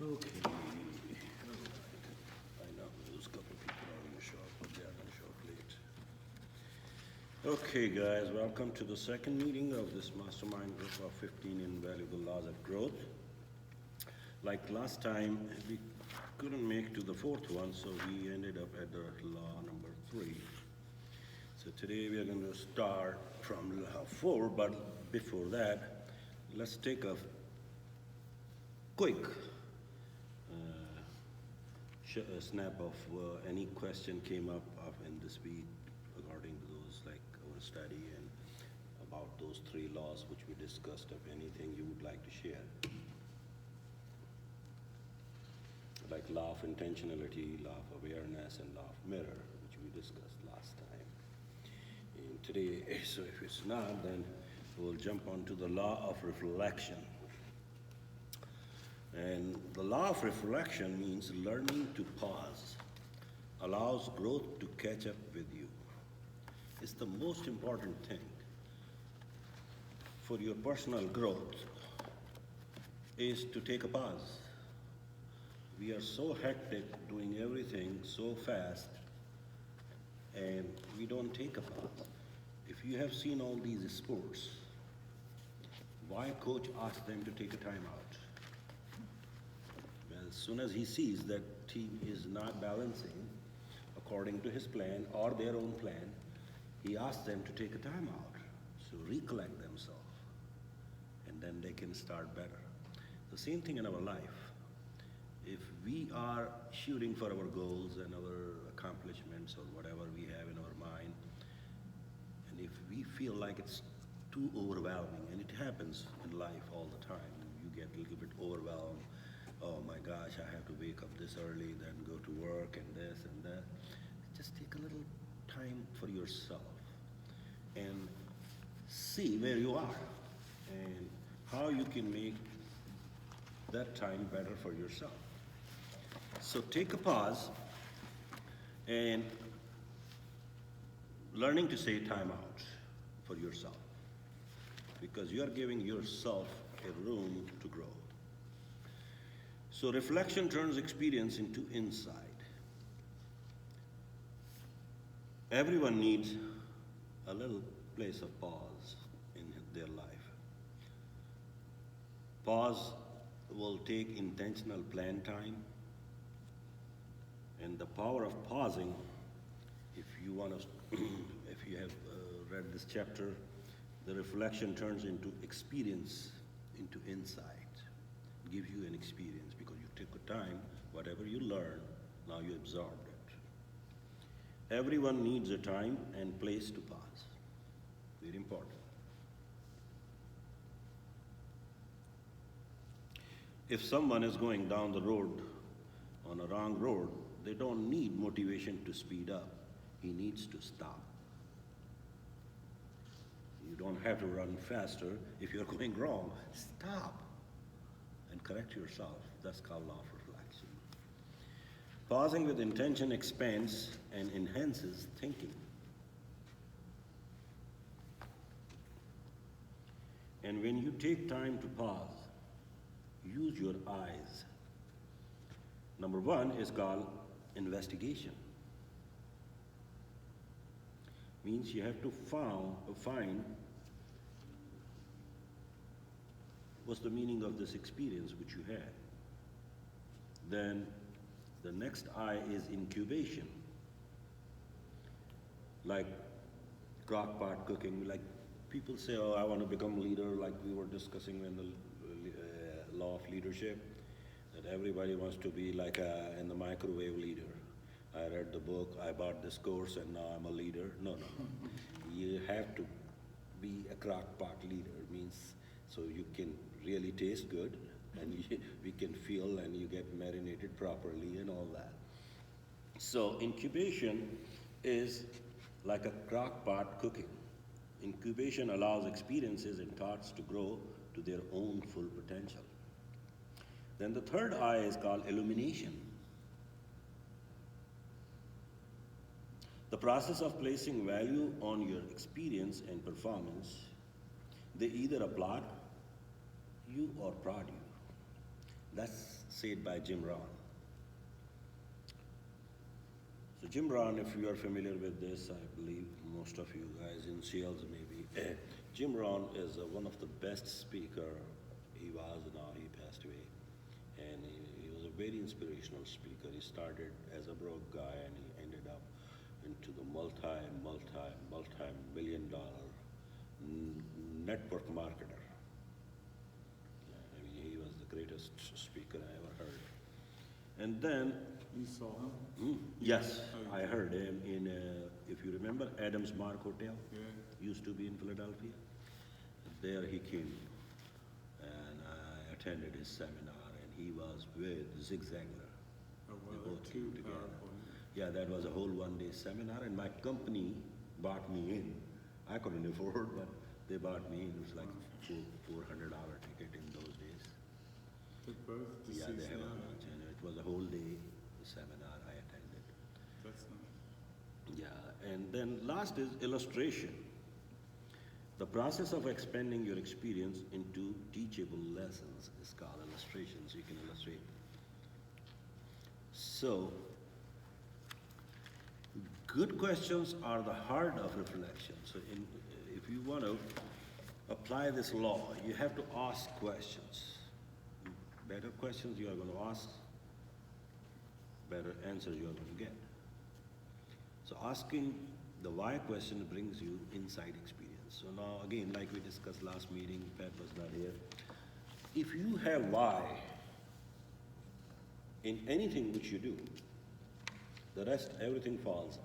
Okay. All right. I know those couple people are in the shop, but they are going to show up late. Okay, guys, welcome to the second meeting of this mastermind group of 15 invaluable laws of growth. Like last time, we couldn't make to the fourth one, so we ended up at the law number 3. So today we are going to start from law 4, but before that, let's take a quick a snap of any question came up in this week regarding those, like our study and about those 3 laws which we discussed. If anything you would like to share, like law of intentionality, law of awareness, and law of mirror, which we discussed last time. And today, so if it's not, then we'll jump onto the law of reflection. And the law of reflection means learning to pause, allows growth to catch up with you. It's the most important thing for your personal growth is to take a pause. We are so hectic doing everything so fast and we don't take a pause. If you have seen all these sports, why coach asks them to take a time out? As soon as he sees that team is not balancing according to his plan or their own plan, he asks them to take a time out, so recollect themselves, and then they can start better. The same thing in our life. If we are shooting for our goals and our accomplishments or whatever we have in our mind, and if we feel like it's too overwhelming, and it happens in life all the time, you get a little bit overwhelmed. Oh my gosh, I have to wake up this early, then go to work and this and that. Just take a little time for yourself and see where you are and how you can make that time better for yourself. So take a pause and learning to say time out for yourself, because you are giving yourself a room to grow. So reflection turns experience into insight. Everyone needs a little place of pause in their life. Pause will take intentional plan time, and the power of pausing, if you want to, if you have read this chapter, the reflection turns into experience, into insight. It gives you an experience because you took a time, whatever you learn, now you absorbed it. Everyone needs a time and place to pause. Very important. If someone is going down the road on a wrong road, they don't need motivation to speed up. He needs to stop. You don't have to run faster if you're going wrong. Stop and correct yourself. That's called law of reflection. Pausing with intention expands and enhances thinking. And when you take time to pause, use your eyes. Number 1 is called investigation. Means you have to find what's the meaning of this experience which you had. Then the next I is incubation. Like crock-pot cooking, like people say, oh, I want to become a leader, like we were discussing in the law of leadership, that everybody wants to be like in the microwave leader. I read the book, I bought this course, and now I'm a leader. No. You have to be a crock-pot leader, means so you can really taste good, and we can feel, and you get marinated properly and all that. So incubation is like a crock-pot cooking. Incubation allows experiences and thoughts to grow to their own full potential. Then the third I is called illumination. The process of placing value on your experience and performance. They either applaud you or prod you. That's said by Jim Rohn. So Jim Rohn, if you are familiar with this, I believe most of you guys in sales maybe. Jim Rohn is one of the best speaker. He was, now he passed away. And he was a very inspirational speaker. He started as a broke guy and he ended up into the multi-million dollar network marketer. I mean, he was the greatest speaker I ever heard. And then, You saw him? yes, I heard him in, if you remember, Adams Mark Hotel. Yeah. Used to be in Philadelphia. There he came, and I attended his seminar, and he was with Zig Ziglar. Oh, They well, both they're came too together. powerful. Yeah, that was a whole one-day seminar, and my company bought me in. I couldn't afford, but they bought me in. It was like $400 ticket in those days. They're both Yeah, deceased they have a now. bunch, and it was a whole day seminar I attended. That's nice. Yeah, and then last is illustration. The process of expanding your experience into teachable lessons is called illustrations. You can illustrate. So, good questions are the heart of reflection. So, if you want to apply this law, you have to ask questions. Better questions you are going to ask, better answers you are going to get. So asking the why question brings you inside experience. So now again, like we discussed last meeting, Pat was not here. If you have why in anything which you do, the rest, everything falls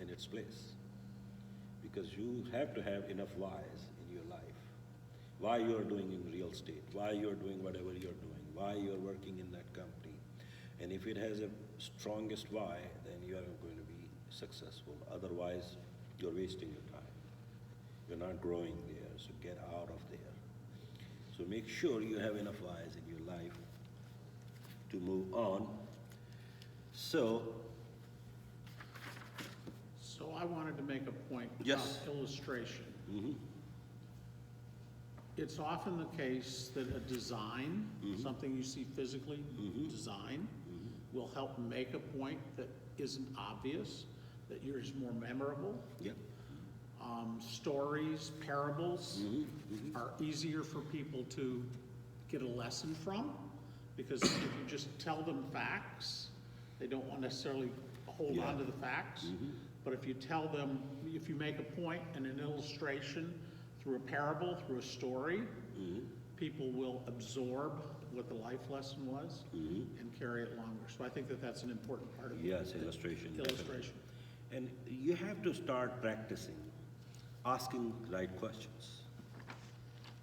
in its place. Because you have to have enough whys in your life. Why you are doing in real estate, why you are doing whatever you're doing, why you are working in that company. And if it has a strongest why, then you are going to be successful. Otherwise, you're wasting your time. You're not growing there, so get out of there. So make sure you have enough whys in your life to move on. So I wanted to make a point Yes. about illustration. mhm, It's often the case that a design, Mhm. something you see physically, Mhm. design, will help make a point that isn't obvious, that yours is more memorable. yep, Stories, parables are easier for people to get a lesson from, because if you just tell them facts, they don't want necessarily hold Yeah. on to the facts. But if you tell them, if you make a point in an illustration, through a parable, through a story, people will absorb what the life lesson was and carry it longer. So I think that that's an important part of yes, the illustration. definitely. illustration. And you have to start practicing asking right questions.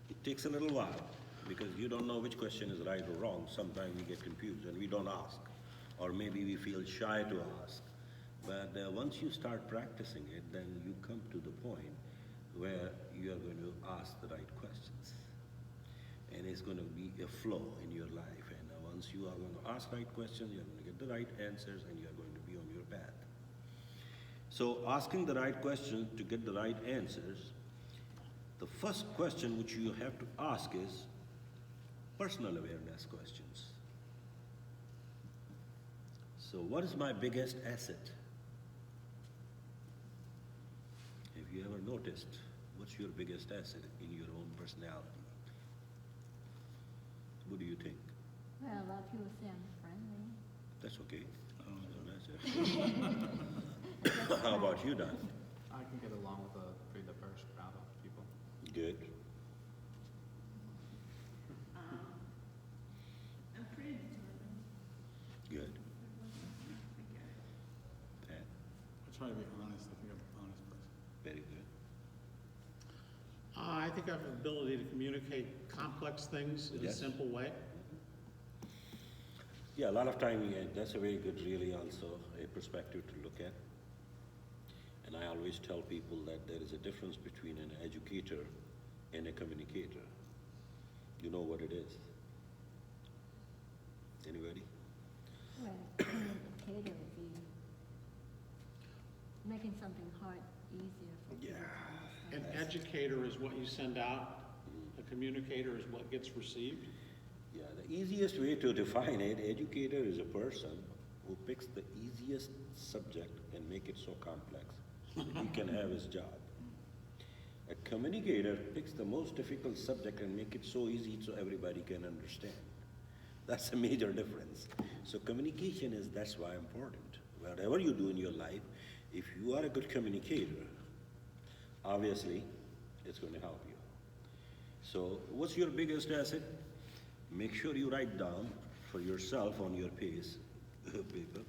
It takes a little while because you don't know which question is right or wrong. Sometimes we get confused and we don't ask, or maybe we feel shy to ask. But once you start practicing it, then you come to the point where you are going to ask the right questions. And it's going to be a flow in your life. And once you are going to ask right questions, you're going to get the right answers and you're going to be on your path. So asking the right questions to get the right answers, the first question which you have to ask is personal awareness questions. So what is my biggest asset? Have you ever noticed what's your biggest asset in your own personality? What do you think? Well, a lot of people say I'm friendly. That's okay. That's it. How about you, Don? I can get along with a pretty diverse crowd of people. Good. I'm pretty determined. Good. Pat, I try to be honest. I think I'm an honest person. very good. I think I have the ability to communicate complex things in a Yes. simple way. Yeah, a lot of time, yeah, that's a very good, really also a perspective to look at. And I always tell people that there is a difference between an educator and a communicator. You know what it is? Anybody? Well, communicator would be making something hard easier for people to An understand. educator is what you send out, a communicator is what gets received. Yeah, the easiest way to define it, educator is a person who picks the easiest subject and make it so complex he can have his job. A communicator picks the most difficult subject and make it so easy so everybody can understand. That's a major difference. So communication is, that's why important. Whatever you do in your life, if you are a good communicator, obviously it's going to help you. So what's your biggest asset? Make sure you write down for yourself on your paper,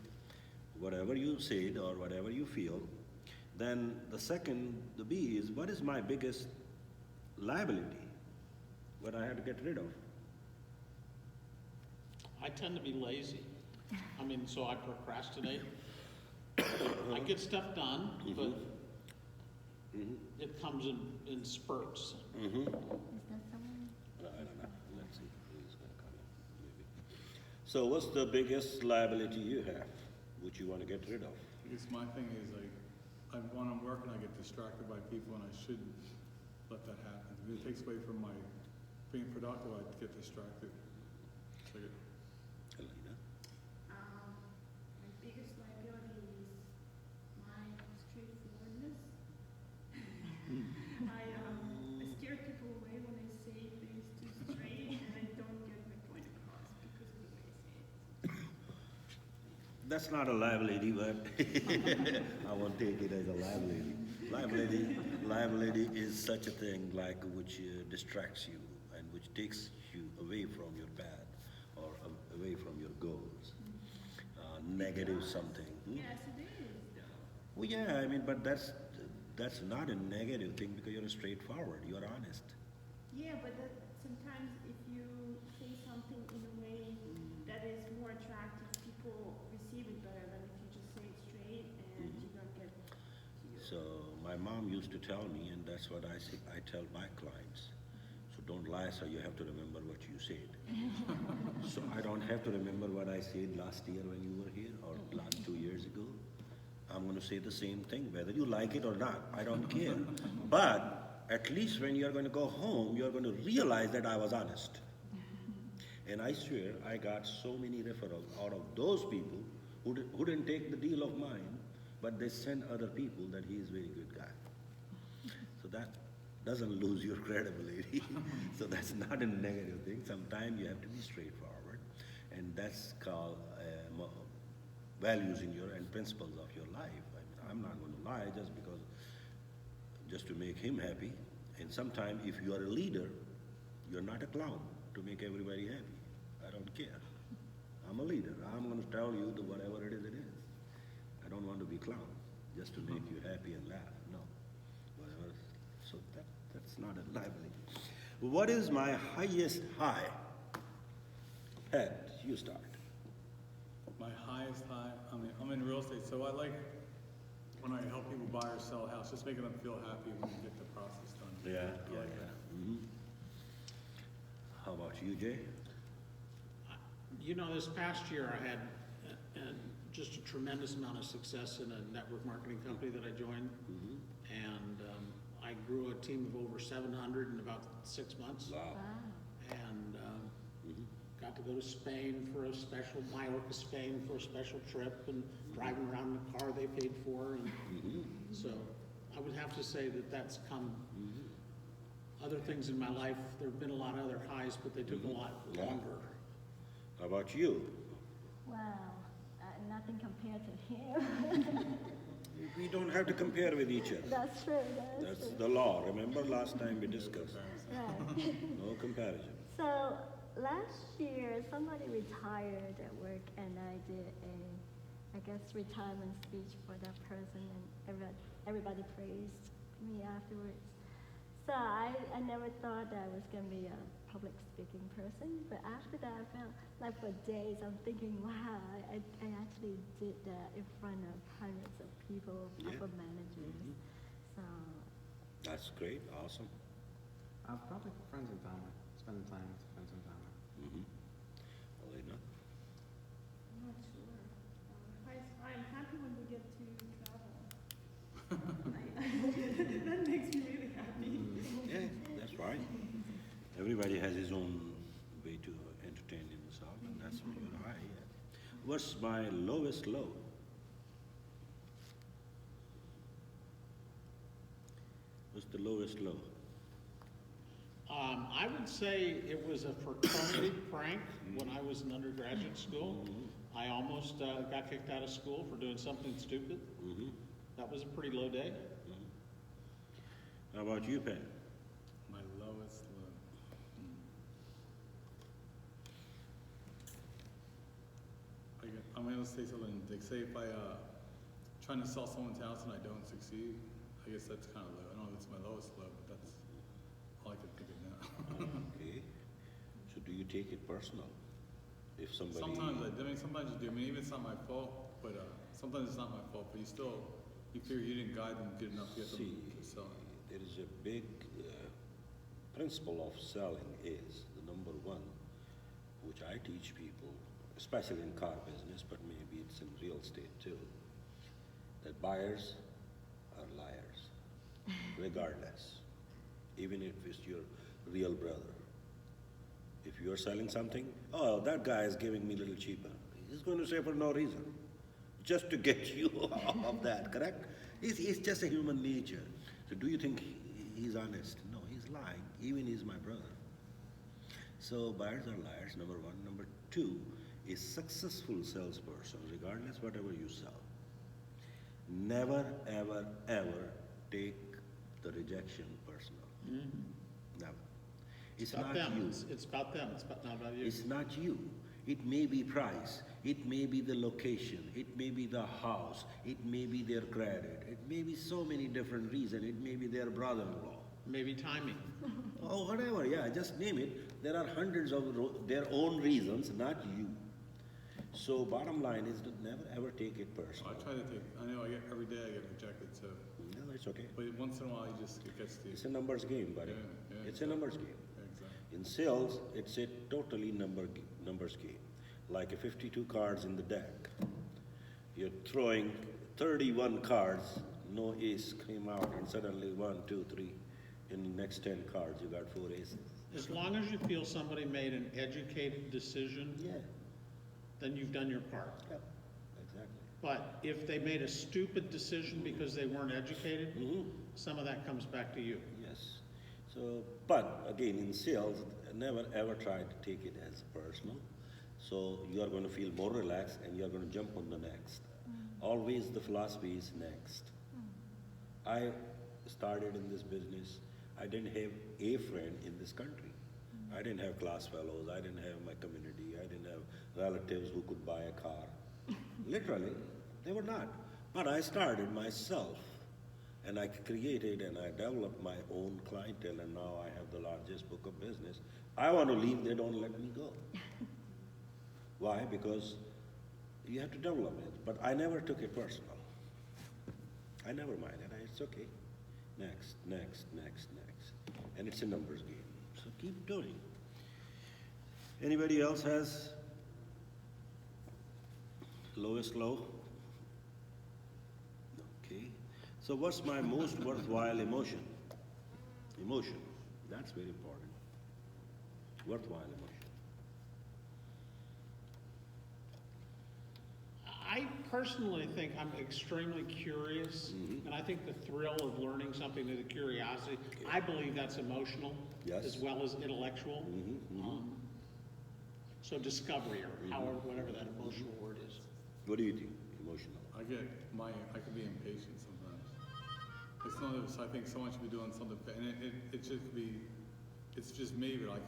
whatever you said or whatever you feel. Then the second, the B is, what is my biggest liability? What I have to get rid of? I tend to be lazy. I mean, so I procrastinate. I get stuff done, but it comes in spurts. Is there someone? I don't know. Let's see. Who's going to come in? Maybe. So what's the biggest liability you have, which you want to get rid of? I guess my thing is like, when I'm working, I get distracted by people, and I shouldn't let that happen. If it takes away from my being productive, I get distracted. So Elena? My biggest liability is my straightforwardness. I scare people away when I say things too straight, and I don't get my point across because of the way I say it. That's not a liability, but I won't take it as a liability. Liability is such a thing like which distracts you and which takes you away from your path or away from your goals. Negative something. Yes, it is, though. Well, yeah, I mean, but that's not a negative thing because you're straightforward. You're honest. Yeah, but sometimes if you say something in a way that is more attractive, people receive it better than if you just say it straight and you don't get to your... So my mom used to tell me, and that's what I say, I tell my clients. So don't lie, so you have to remember what you said. So I don't have to remember what I said last year when you were here or last 2 years ago. I'm going to say the same thing, whether you like it or not. I don't care. But at least when you're going to go home, you're going to realize that I was honest. And I swear I got so many referrals out of those people who didn't take the deal of mine, but they send other people that he is a very good guy. So that doesn't lose your credibility. So that's not a negative thing. Sometimes you have to be straightforward, and that's called values in your and principles of your life. I mean, I'm not going to lie just to make him happy. And sometimes if you are a leader, you're not a clown to make everybody happy. I don't care. I'm a leader. I'm going to tell you whatever it is, it is. I don't want to be clown just to make you happy and laugh. No. Whatever. So that's not a liability. What is my highest high? Pat, you start. my highest high, I'm in real estate, so I like when I help people buy or sell a house, just making them feel happy when we get the process done. Yeah. I like that. How about you, Jay? You know, this past year I had just a tremendous amount of success in a network marketing company that I joined. And I grew a team of over 700 in about 6 months. Wow. And got to go to Spain for a special, Mallorca, Spain for a special trip, and driving around in a car they paid for. And so I would have to say that that's come. Other things in my life, there have been a lot of other highs, but they took a lot longer. How about you? Wow, nothing compared to him. We don't have to compare with each other. That's true, That's true. the law. Remember last time we discussed? Right. No comparison. So last year, somebody retired at work, and I did I guess, retirement speech for that person, and everybody praised me afterwards. So I never thought that I was going to be a public speaking person, but after that I felt like for days I'm thinking, wow, I actually did that in front of hundreds of people, Yeah. upper managers. So, That's great. Awesome. Probably friends and family. Spending time with friends and family. Elena? I'm not sure. I'm happy when we get to travel. That makes me really happy. Yeah, that's right. Everybody has his own way to entertain pretending to solve, and that's what you're high at. What's my lowest low? What's the lowest low? I would say it was a fraternity prank when I was in undergraduate school. I almost got kicked out of school for doing something stupid. That was a pretty low day. How about you, Pat? My lowest low. I'm gonna say something, like say if I, trying to sell someone's house and I don't succeed, I guess that's kind of low. I don't know if it's my lowest low, but that's all I can think of now. Okay. So do you take it personal? If somebody... Sometimes I mean, sometimes you do. I mean, even it's not my fault, but sometimes it's not my fault. But you figure you didn't guide them good enough to get them to sell. There is a big principle of selling is the number one, which I teach people, especially in car business, but maybe it's in real estate too, that buyers are liars, regardless, even if it's your real brother. If you're selling something, oh, that guy is giving me a little cheaper. He's going to say for no reason, just to get you off that, correct? It's just a human nature. So do you think he's honest? No, he's lying, even he's my brother. So buyers are liars, number one. Number two, a successful salesperson, regardless whatever you sell, never, ever, ever take the rejection personal. Never. It's About not them. you. It's about them. It's not about you. It's not you. It may be price. It may be the location. It may be the house. It may be their credit. It may be so many different reasons. It may be their brother-in-law. Maybe timing. Oh, whatever, yeah, just name it. There are hundreds of their own reasons, not you. So bottom line is to never ever take it personal. I know every day I get rejected, so, No, it's okay. but once in a while it gets to you. It's a numbers game, buddy. Yeah, It's a numbers game. Yeah, exactly. In sales, it's a totally numbers game. Like a 52 cards in the deck. You're throwing 31 cards, no ace came out, and suddenly 1, 2, 3. In the next 10 cards, you got 4 aces. As long as you feel somebody made an educated decision, Yeah, then you've done your part. yep, exactly. But if they made a stupid decision because they weren't educated, some of that comes back to you. Yes. So, but again, in sales, never ever try to take it as personal. So you are going to feel more relaxed and you are going to jump on the next. Always the philosophy is next. I started in this business. I didn't have a friend in this country. I didn't have class fellows. I didn't have my community. I didn't have relatives who could buy a car. Literally, they were not. But I started myself. And I created and I developed my own clientele, and now I have the largest book of business. I want to leave, they don't let me go. Why? Because you have to develop it. But I never took it personal. I never minded. It's okay. Next, next, next, next. And it's a numbers game. So keep doing. Anybody else has lowest low? Okay. So what's my most worthwhile emotion? Emotion. That's very important. Worthwhile emotion. I personally think I'm extremely curious, and I think the thrill of learning something, the curiosity, I believe that's emotional Yes. as well as intellectual. So discovery, or however, whatever that emotional word is. What do you think? Emotional. I could be impatient sometimes. It's not that I think someone should be doing something, and it should be, it's just me, but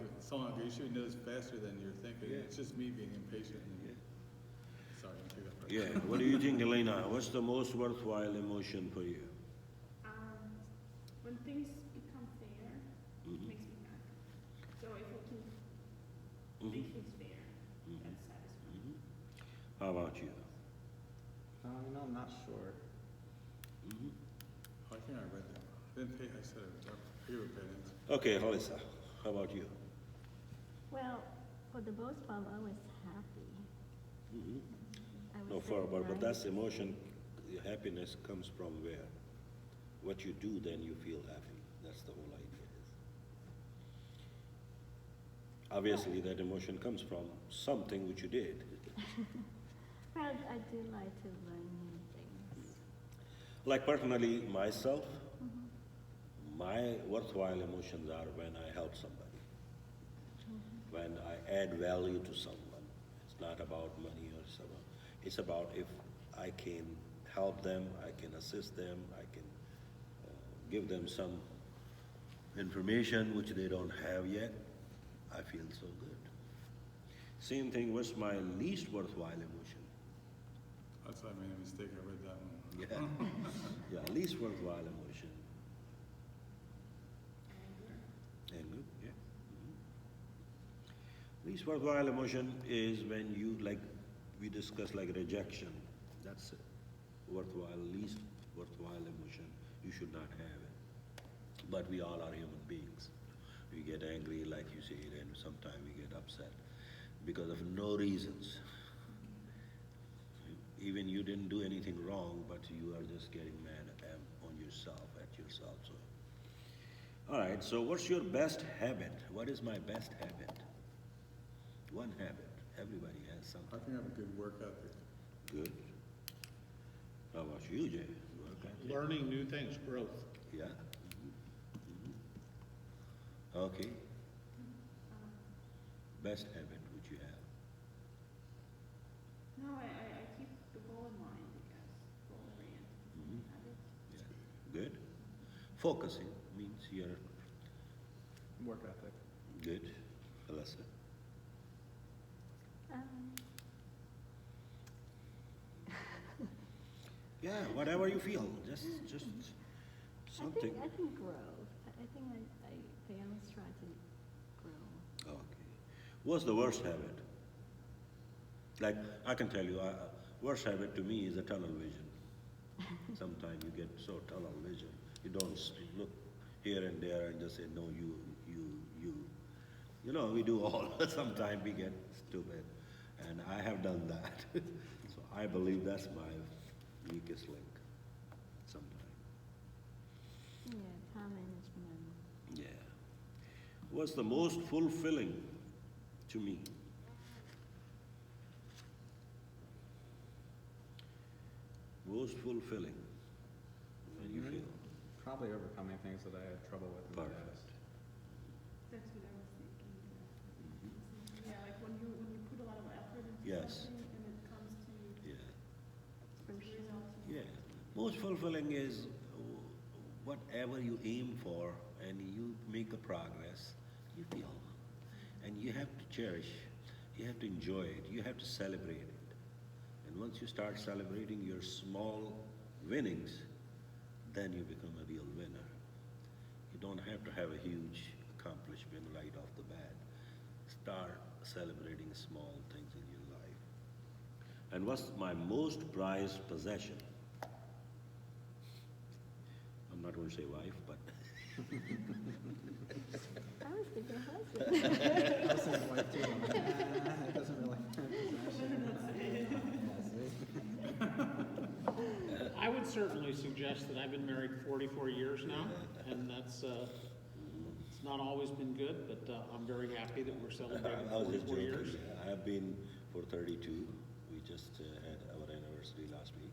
you should know this faster than you're thinking. Yeah. It's just me being impatient. Sorry, I took that right. Yeah. What do you think, Elena? What's the most worthwhile emotion for you? When things become fair, it makes me happy. So if I can make things fair, that's satisfying. How about you? I'm not sure. I think I read that. I said it. I gave a bad answer. Okay, Halisa, how about you? Well, for the most part, I was happy. I would No, say but nice. that's emotion. The happiness comes from where? What you do, then you feel happy. That's the whole idea. Obviously, that emotion comes from something which you did. Well, I do like to learn new things. Like personally, myself, Mm-hmm. my worthwhile emotions are when I help somebody, when I add value to someone. It's not about money or someone. It's about if I can help them, I can assist them, I can give them some information which they don't have yet. I feel so good. Same thing was my least worthwhile emotion. That's why I made a mistake, I read that one. Yeah, yeah, least worthwhile emotion. Anger, yeah. Least worthwhile emotion is when you, like, we discussed, like rejection. That's worthwhile, least worthwhile emotion. You should not have it. But we all are human beings. We get angry, like you said, and sometimes we get upset because of no reasons. Even you didn't do anything wrong, but you are just getting mad on yourself, at yourself. So, all right. So, what's your best habit? What is my best habit? One habit. Everybody has I something. think I have a good work ethic. Good. How about you, Jay? Work ethic? Learning new things, growth. Yeah. Okay. Best habit which you have. No, I keep the goal in mind, I guess, goal-oriented Mhm. habits. Yeah. Good. Focusing means you're Work ethic. good. Alyssa. Um, Yeah, whatever you feel. Just something. I think grow. I think I always try to grow. Okay. What's the worst habit? Like, I can tell you, worst habit to me is a tunnel vision. Sometimes you get so tunnel vision. You don't look here and there and just say, no, you. You know, we do all. Sometimes we get stupid. And I have done that. So I believe that's my weakest link. Sometimes. Yeah, time management. Yeah. What's the most fulfilling to me? Most fulfilling when you feel. Probably overcoming things that I had trouble with in the Perfect. past. That's what I was thinking. Yeah, like when you put a lot of effort into Yes. something and it comes to Yeah. results. Yeah. Most fulfilling is whatever you aim for and you make a progress, you feel. And you have to cherish, you have to enjoy it, you have to celebrate it. And once you start celebrating your small winnings, then you become a real winner. You don't have to have a huge accomplishment right off the bat. Start celebrating small things in your life. And what's my most prized possession? I'm not going to say wife, but I was thinking husband. I was thinking wife too. It doesn't really. I would certainly suggest that I've been married 44 years now, and that's, it's not always been good, but I'm very happy that we're celebrating I was just 44 joking. years. Yeah, I have been for 32. We just had our anniversary last week.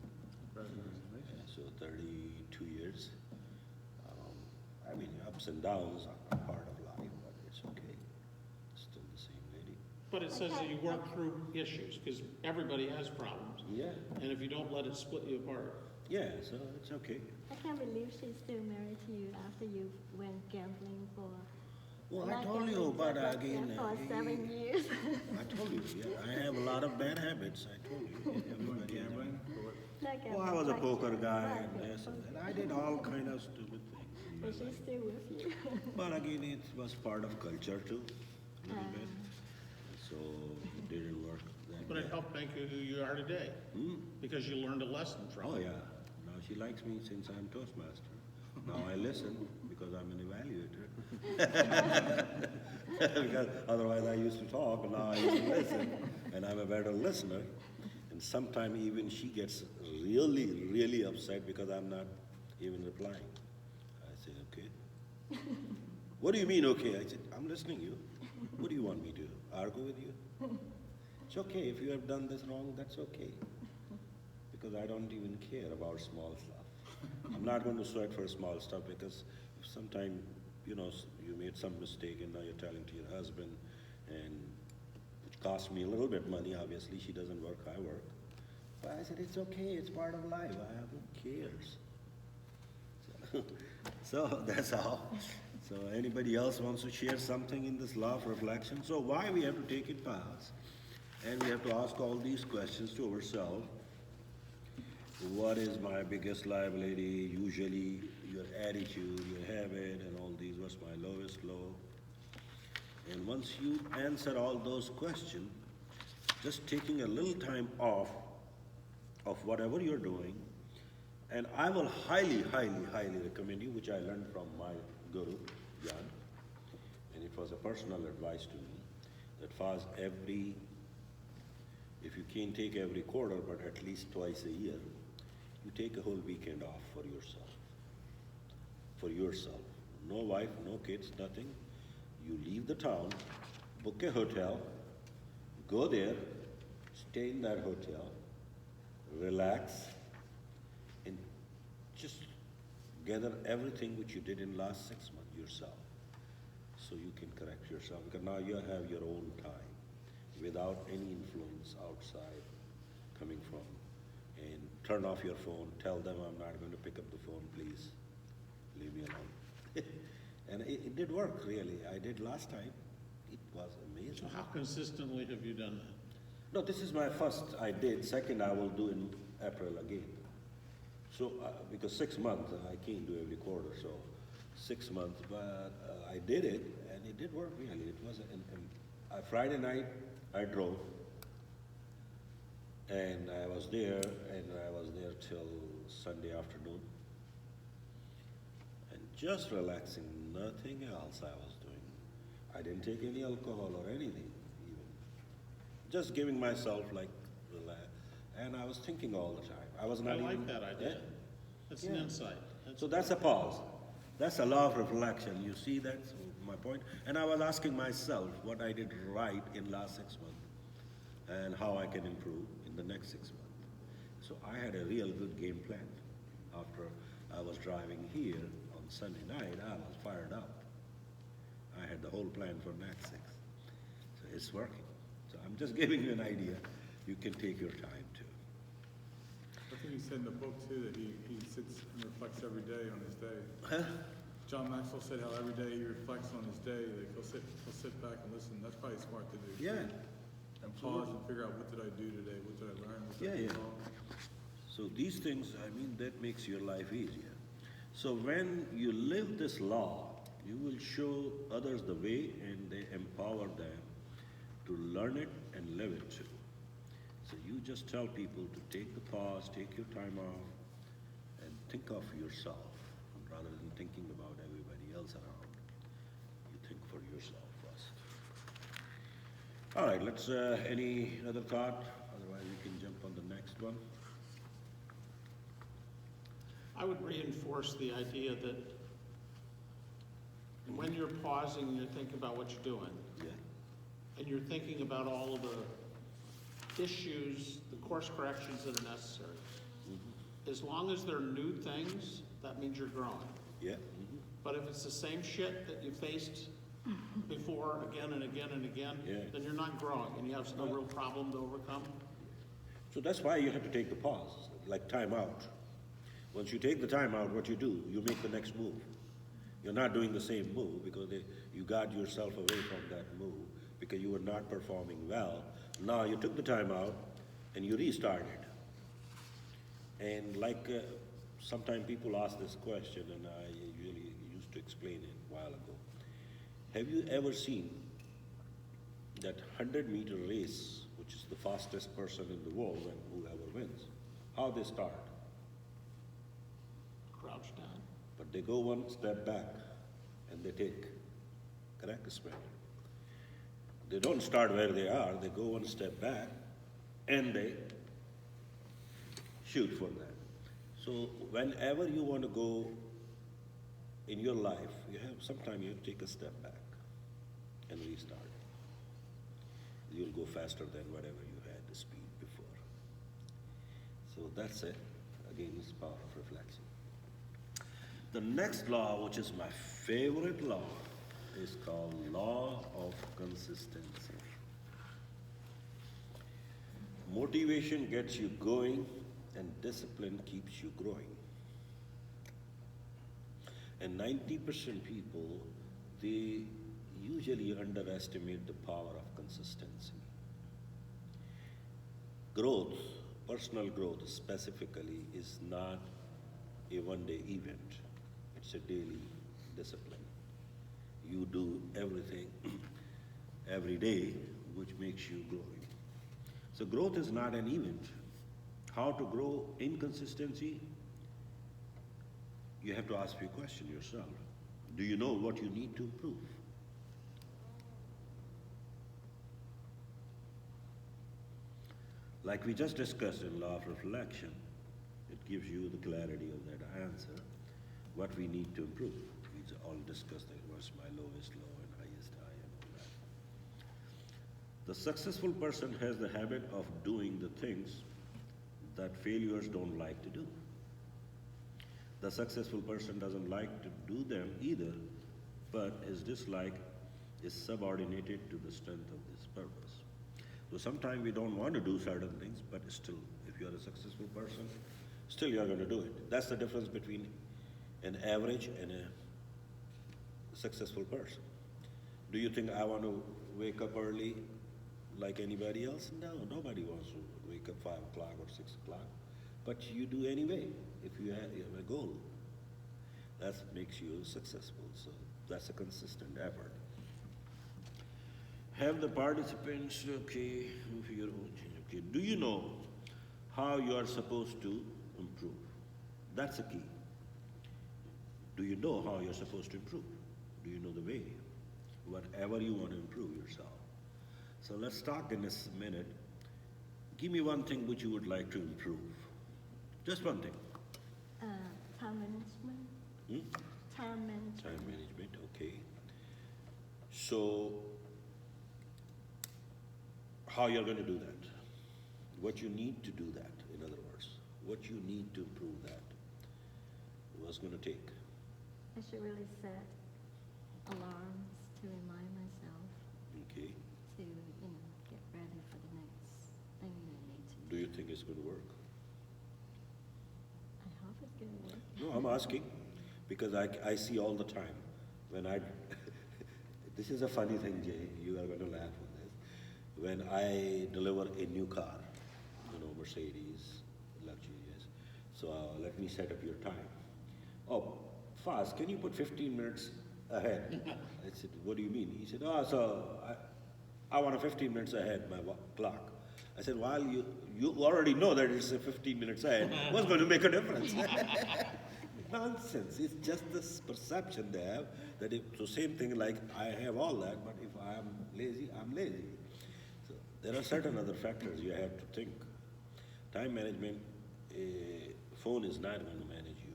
Yeah, so 32 years. I mean, ups and downs are part of life, but it's okay. Still the same lady. But it says that you work through issues, because everybody has problems, Yeah, and if you don't let it split you apart. yeah, so it's okay. I can't believe she's still married to you after you went gambling for. Well, I not told you, gambling, but yeah, again, for 7 years. I told you, yeah, I have a lot of bad habits. I told you. You went Everybody has gambling? Or what? Not Well, I gambling, was a like, poker guy and blackjack, this and poker. that. I did all kind of stupid things. in my But she's life. still with you. But again, it was part of culture too, a little bit. So it didn't work that But it way. helped make you who you are today, because you learned a lesson from Oh, it. yeah. Now she likes me since I'm Toastmaster. Now I listen because I'm an evaluator. Because otherwise I used to talk, and now I used to listen. And I'm a better listener. And sometimes even she gets really, really upset because I'm not even replying. I say, okay. What do you mean, okay? I said, I'm listening to you. What do you want me to argue with you? It's okay if you have done this wrong, that's okay. Because I don't even care about small stuff. I'm not going to sweat for small stuff because if sometime, you know, you made some mistake and now you're telling to your husband and it cost me a little bit money, obviously she doesn't work, I work. But I said, it's okay, it's part of life, who cares? So that's all. So anybody else wants to share something in this law of reflection? So why we have to take it past and we have to ask all these questions to ourselves. What is my biggest liability? Usually your attitude, your habit, and all these. What's my lowest low? And once you answer all those questions, just taking a little time off of whatever you're doing, and I will highly, highly, highly recommend you, which I learned from my guru, Jan, and it was a personal advice to me, that fast if you can't take every quarter, but at least twice a year, you take a whole weekend off for yourself. For yourself. No wife, no kids, nothing. You leave the town, book a hotel, go there, stay in that hotel, relax, and just gather everything which you did in last 6 months yourself. So you can correct yourself, because now you have your own time without any influence outside coming from. And turn off your phone, tell them I'm not going to pick up the phone, please leave me alone. And it did work, really. I did last time. It was amazing. So how consistently have you done that? No, this is my first I did. Second, I will do in April again. So, because 6 months, I can't do every quarter, so 6 months, but I did it, and it did work really. It was, Friday night, I drove, and I was there till Sunday afternoon, and just relaxing, nothing else I was doing. I didn't take any alcohol or anything, even. Just giving myself like relax, and I was thinking all the time. I was not I like even, that idea. Yeah? That's Yeah. an insight. So that's a pause. That's a law of reflection. You see that? So my point. And I was asking myself what I did right in last 6 months and how I can improve in the next 6 months. So I had a real good game plan. After I was driving here on Sunday night, I was fired up. I had the whole plan for next 6. So it's working. So I'm just giving you an idea. You can take your time too. I think he said in the book too that he sits and reflects every day on his day. Huh? John Maxwell said how every day he reflects on his day. Like he'll sit back and listen. That's probably smart to do. Yeah. And pause and figure out what did I do today? What did I learn? What did I do wrong? So these things, I mean, that makes your life easier. So when you live this law, you will show others the way and they empower them to learn it and live it too. So you just tell people to take the pause, take your time off, and think of yourself rather than thinking about everybody else around. You think for yourself first. All right, let's, any other thought? Otherwise we can jump on the next one. I would reinforce the idea that when you're pausing, you're thinking about what you're doing, Yeah. and you're thinking about all of the issues, the course corrections that are necessary. As long as they're new things, that means you're growing. Yeah. But if it's the same shit that you faced before again and again and again, Yeah. then you're not growing and you have no real problem to overcome. So that's why you have to take the pause, like time out. Once you take the time out, what you do, you make the next move. You're not doing the same move because you got yourself away from that move because you were not performing well. Now you took the time out and you restarted. And like sometimes people ask this question, and I usually used to explain it a while ago. Have you ever seen that 100-meter race, which is the fastest person in the world and whoever wins, how they start? Crouch down. But they go one step back and they take, correct, sprint. They don't start where they are, they go one step back and they shoot for that. So whenever you want to go in your life, sometimes you have to take a step back. and restart. You'll go faster than whatever you had the speed before. So that's it. Again, it's power of reflection. The next law, which is my favorite law, is called Law of Consistency. Motivation gets you going, and discipline keeps you growing. And 90% people, they usually underestimate the power of consistency. Growth, personal growth specifically, is not a one-day event. It's a daily discipline. You do everything every day, which makes you growing. So growth is not an event. How to grow in consistency? You have to ask your question yourself. Do you know what you need to improve? Like we just discussed in Law of Refraction, it gives you the clarity of that answer, what we need to improve. We all discussed that what's my lowest low and highest high and all that. The successful person has the habit of doing the things that failures don't like to do. The successful person doesn't like to do them either, but his dislike is subordinated to the strength of this purpose. So sometimes we don't want to do certain things, but still, if you're a successful person, still you're going to do it. That's the difference between an average and a successful person. Do you think I want to wake up early like anybody else? No, nobody wants to wake up 5 o'clock or 6 o'clock. But you do anyway, if you have a goal. That makes you successful. So that's a consistent effort. Have the participants, okay, do you know how you are supposed to improve? That's the key. Do you know how you're supposed to improve? Do you know the way? Whatever you want to improve yourself. So let's talk in this minute. Give me one thing which you would like to improve. Just one thing. Time management. Time management. Time management, okay. So, how you're going to do that? What you need to do that, in other words. What you need to improve that. What's going to take? I should really set alarms to remind myself Okay. to, get ready for the next thing I need to Do you think it's going to work? I hope it's going to work. No, I'm asking because I see all the time when this is a funny thing, Jay, you are going to laugh at this. When I deliver a new car, Mercedes, luxurious, so let me set up your time. Oh, fast, can you put 15 minutes ahead? I said, what do you mean? He said, I want a 15 minutes ahead, my clock. I said, well, you already know that it's 15 minutes ahead. What's going to make a difference? Nonsense. It's just this perception they have that so same thing like I have all that, but if I'm lazy, I'm lazy. So there are certain other factors you have to think. Time management, a phone is not going to manage you.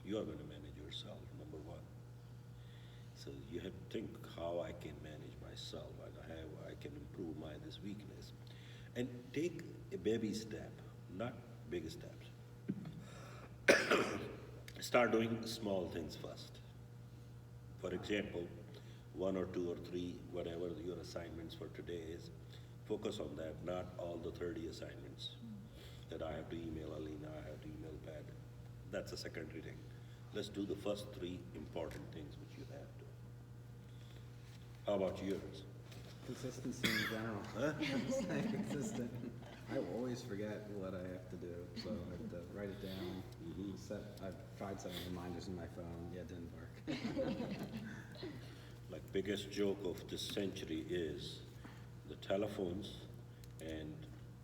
You are going to manage yourself, number one. So you have to think how I can manage myself and how I can improve this weakness. And take a baby step, not big steps. Start doing small things first. For example, 1 or 2 or 3, whatever your assignments for today is, focus on that, not all the 30 assignments that I have to email Alina, I have to email Pat. That's a secondary thing. Let's do the first 3 important things which you have to. How about yours? Consistency in general. Huh? Staying consistent. I always forget what I have to do, so I have to write it down. I've tried setting reminders in my phone. Yeah, it didn't work. Like biggest joke of this century is the telephones and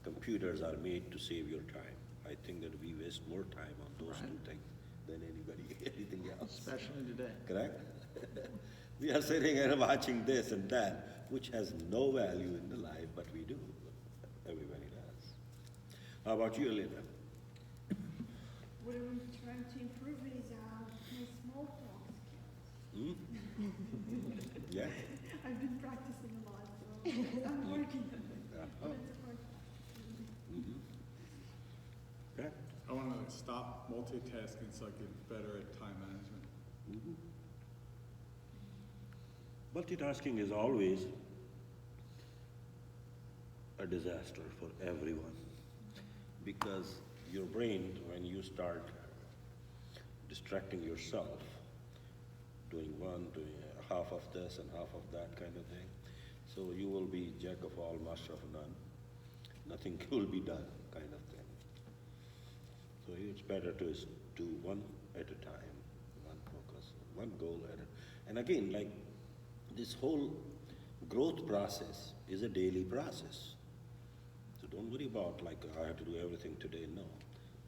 computers are made to save your time. I think that we waste more time on those 2 things than anything else. Especially today. Correct? We are sitting and watching this and that, which has no value in the life, but we do. Everybody does. How about you, Elena? What I'm trying to improve is my small talk skills. Yeah? I've been practicing a lot, so I'm working on it. But it's important. Okay? I want to stop multitasking so I get better at time management. Multitasking is always a disaster for everyone because your brain, when you start distracting yourself, doing half of this and half of that kind of thing, so you will be jack of all, master of none. Nothing will be done, kind of thing. So it's better to do one at a time, one focus, one goal at a. And again, like this whole growth process is a daily process. So don't worry about like I have to do everything today. No,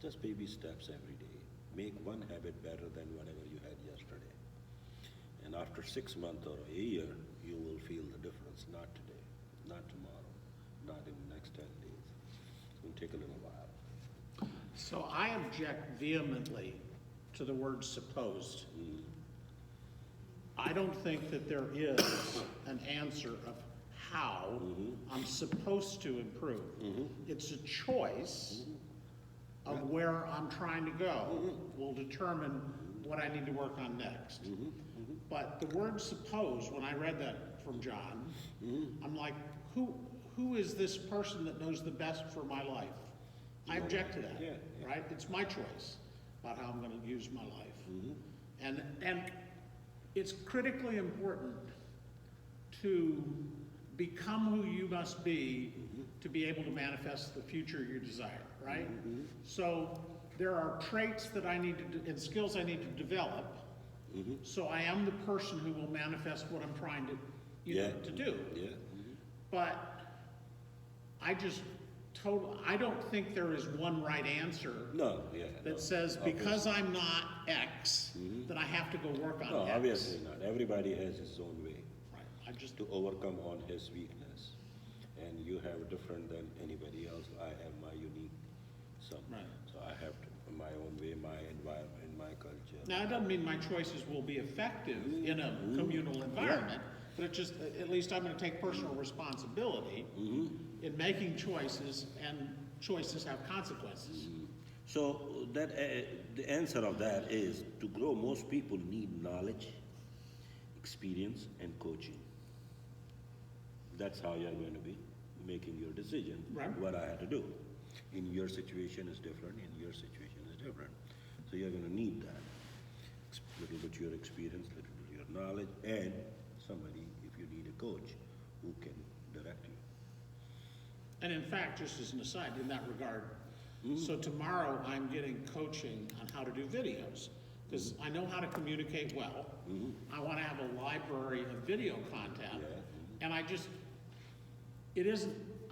just baby steps every day. Make one habit better than whatever you had yesterday. And after 6 months or a year, you will feel the difference. Not today, not tomorrow, not in the next 10 days. It will take a little while. So I object vehemently to the word supposed. I don't think that there is an answer of how I'm supposed to improve. It's a choice of where I'm trying to go will determine what I need to work on next. But the word suppose, when I read that from John, I'm like, who is this person that knows the best for my life? I object to that, right? It's my choice about how I'm going to use my life. And it's critically important to become who you must be to be able to manifest the future you desire, right? So there are traits that I need to and skills I need to develop. So I am the person who will manifest what I'm trying to, to do. But I don't think there is one right answer that says because I'm not X, that I have to go work on No, X. obviously not. Everybody has his own way Right. to overcome on his weakness. And you have different than anybody else. I have my unique some. Right. So I have to, my own way, my environment, my culture. Now, it doesn't mean my choices will be effective in a communal environment, but it just, at least I'm gonna take personal responsibility in making choices, and choices have consequences. So that the answer of that is to grow. Most people need knowledge, experience, and coaching. That's how you're going to be making your decision. Right. What I have to do. In your situation is different. In your situation is different. So you're going to need that. Little bit your experience, little bit your knowledge, and somebody, if you need a coach, who can direct you. And in fact, just as an aside, in that regard, so tomorrow I'm getting coaching on how to do videos, because I know how to communicate well. I want to have a library of video content, and I'm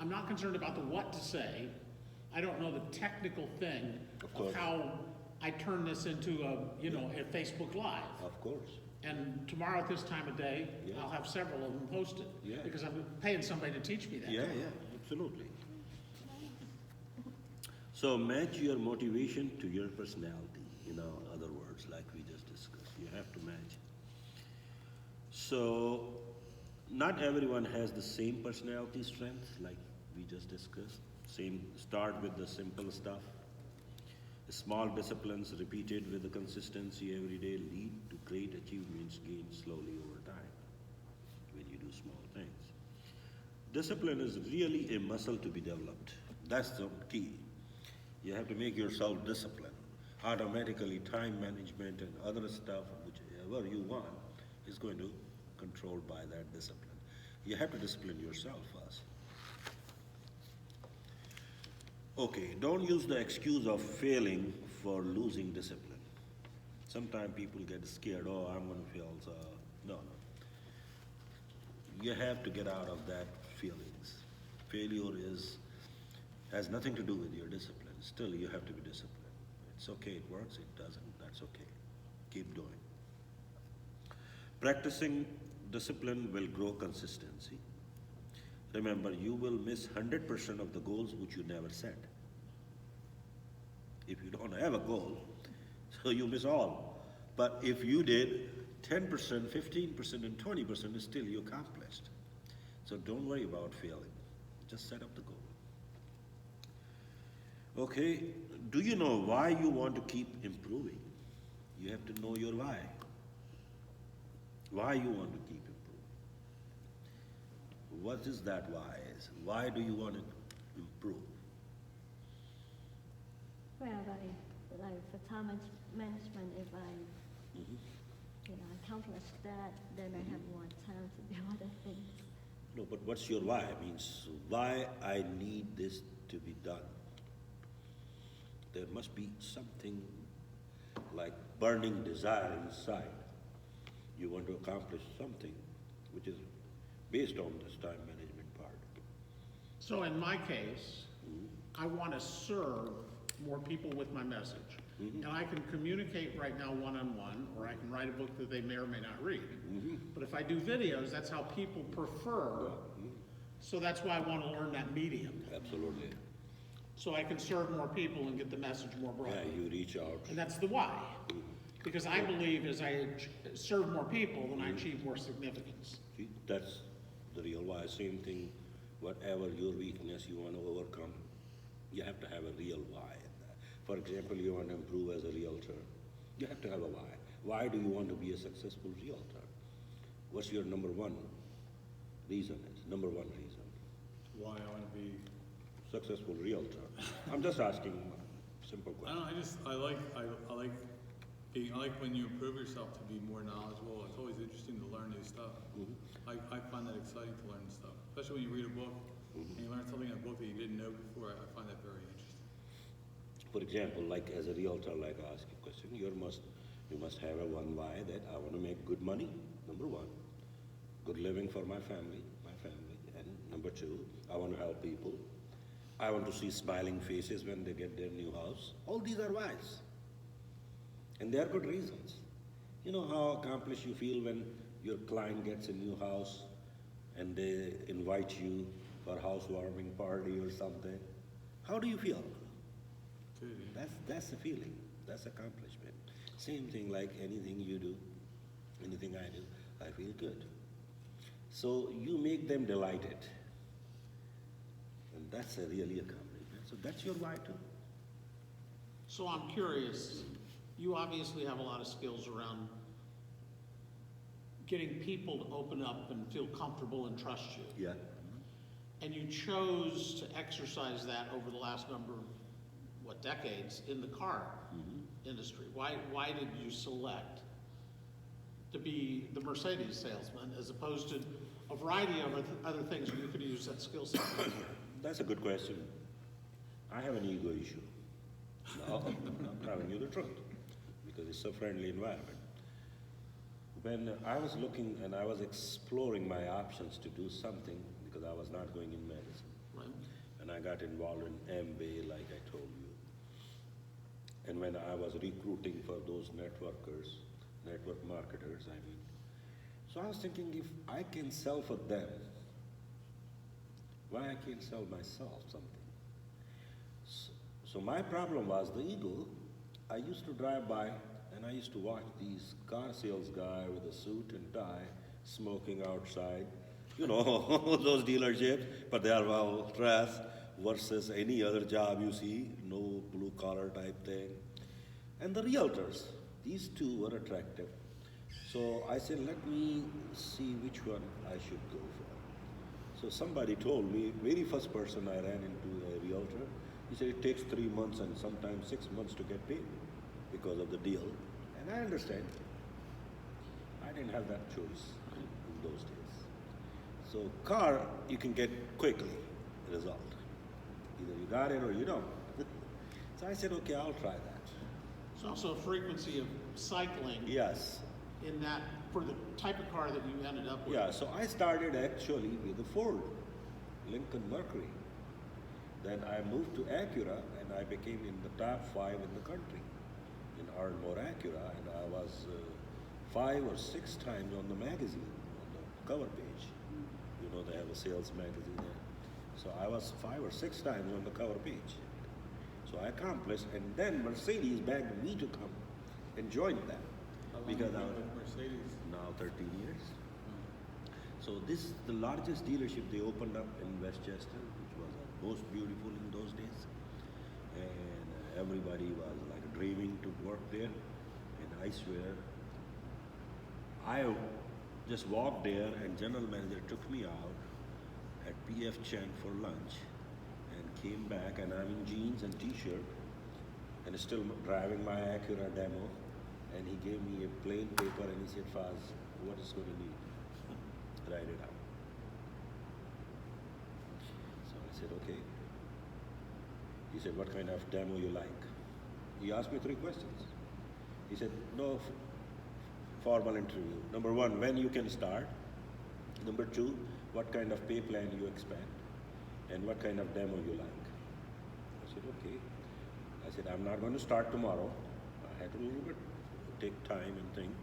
not concerned about the what to say. I don't know the technical thing of how I turn this into a Facebook Live. Of course. And tomorrow at this time of day, I'll have several of them posted. Because I'm paying somebody to teach me that. Yeah, absolutely. So match your motivation to your personality, other words, like we just discussed. You have to match. So not everyone has the same personality strength, like we just discussed. Start with the simple stuff. Small disciplines repeated with the consistency every day lead to great achievements gained slowly over time when you do small things. Discipline is really a muscle to be developed. That's the key. You have to make yourself disciplined. Automatically, time management and other stuff, whichever you want, is going to be controlled by that discipline. You have to discipline yourself first. Okay, don't use the excuse of failing for losing discipline. Sometimes people get scared, I'm going to fail, so no. You have to get out of that feelings. Failure has nothing to do with your discipline. Still, you have to be disciplined. It's okay, it works, it doesn't, that's okay. Keep doing. Practicing discipline will grow consistency. Remember, you will miss 100% of the goals which you never set. If you don't have a goal, so you miss all. But if you did 10%, 15%, and 20% is still you accomplished. So don't worry about failing. Just set up the goal. Okay, do you know why you want to keep improving? You have to know your why. Why you want to keep improving. What is that why? Why do you want to improve? Well, like for time management, if I, accomplish that, then I have more time to do other things. No, but what's your why? Means why I need this to be done. There must be something like burning desire inside. You want to accomplish something which is based on this time management part. So in my case, I want to serve more people with my message. And I can communicate right now one-on-one, or I can write a book that they may or may not read. But if I do videos, that's how people prefer. So that's why I want to learn that medium. Absolutely. So I can serve more people and get the message more Yeah, broadly. you reach out. And that's the why. Because I believe as I serve more people, then I achieve more significance. See, that's the real why. Same thing, whatever your weakness you want to overcome, you have to have a real why in that. For example, you want to improve as a realtor, you have to have a why. Why do you want to be a successful realtor? What's your number one reason? Number one reason. Why I want to be, Successful realtor. I'm just asking a simple I don't question. know, I like when you improve yourself to be more knowledgeable. It's always interesting to learn new stuff. I find that exciting to learn stuff, especially when you read a book and you learn something in a book that you didn't know before. I find that very interesting. For example, like as a realtor, like I ask you a question, you must have a one why that I want to make good money, number one. Good living for my family, and number two, I want to help people. I want to see smiling faces when they get their new house. All these are whys. And they are good reasons. You know how accomplished you feel when your client gets a new house and they invite you for a housewarming party or something? How do you feel? Good, yeah. That's the feeling. That's accomplishment. Same thing like anything you do, anything I do, I feel good. So you make them delighted. And that's a really accomplishment. So that's your why too. So I'm curious, you obviously have a lot of skills around getting people to open up and feel comfortable and trust you. Yeah. And you chose to exercise that over the last number of, decades in the car industry. Why did you select to be the Mercedes salesman as opposed to a variety of other things where you could use that skill set? That's a good question. I have an ego issue. No, I'm telling you the truth, because it's a friendly environment. When I was looking and I was exploring my options to do something, because I was not going in medicine, Right. and I got involved in MBA, like I told you. And when I was recruiting for those network marketers, so I was thinking, if I can sell for them, why I can't sell myself something? So my problem was the ego. I used to drive by and I used to watch these car sales guy with a suit and tie smoking outside, those dealerships, but they are well dressed versus any other job you see, no blue collar type thing. And the realtors, these two were attractive. So I said, let me see which one I should go for. So somebody told me, very first person I ran into a realtor, he said it takes 3 months and sometimes 6 months to get paid because of the deal. And I understand. I didn't have that choice in those days. So car, you can get quickly the result. Either you got it or you don't. So I said, okay, I'll try that. There's also a frequency of cycling Yes. in that for the type of car that you ended up with. Yeah, so I started actually with a Ford, Lincoln Mercury. Then I moved to Acura and I became in the top 5 in the country in earn more Acura, and I was 5 or 6 times on the magazine, on the cover page. They have a sales magazine there. So I was 5 or 6 times on the cover page. So I accomplished, and then Mercedes begged me to come and join them. How long Because have you I been with Mercedes? now 13 years. Oh. So this is the largest dealership they opened up in Westchester, which was most beautiful in those days. And everybody was like dreaming to work there. And I swear, I just walked there and general manager took me out at PF Chang for lunch and came back and I'm in jeans and t-shirt and still driving my Acura demo. And he gave me a plain paper and he said, Faz, what is going to need? Write it out. So I said, okay. He said, what kind of demo you like? He asked me 3 questions. He said, no formal interview. Number 1, when you can start. Number 2, what kind of pay plan you expect. And what kind of demo you like. I said, okay. I said, I'm not going to start tomorrow. I had to a little bit take time and think.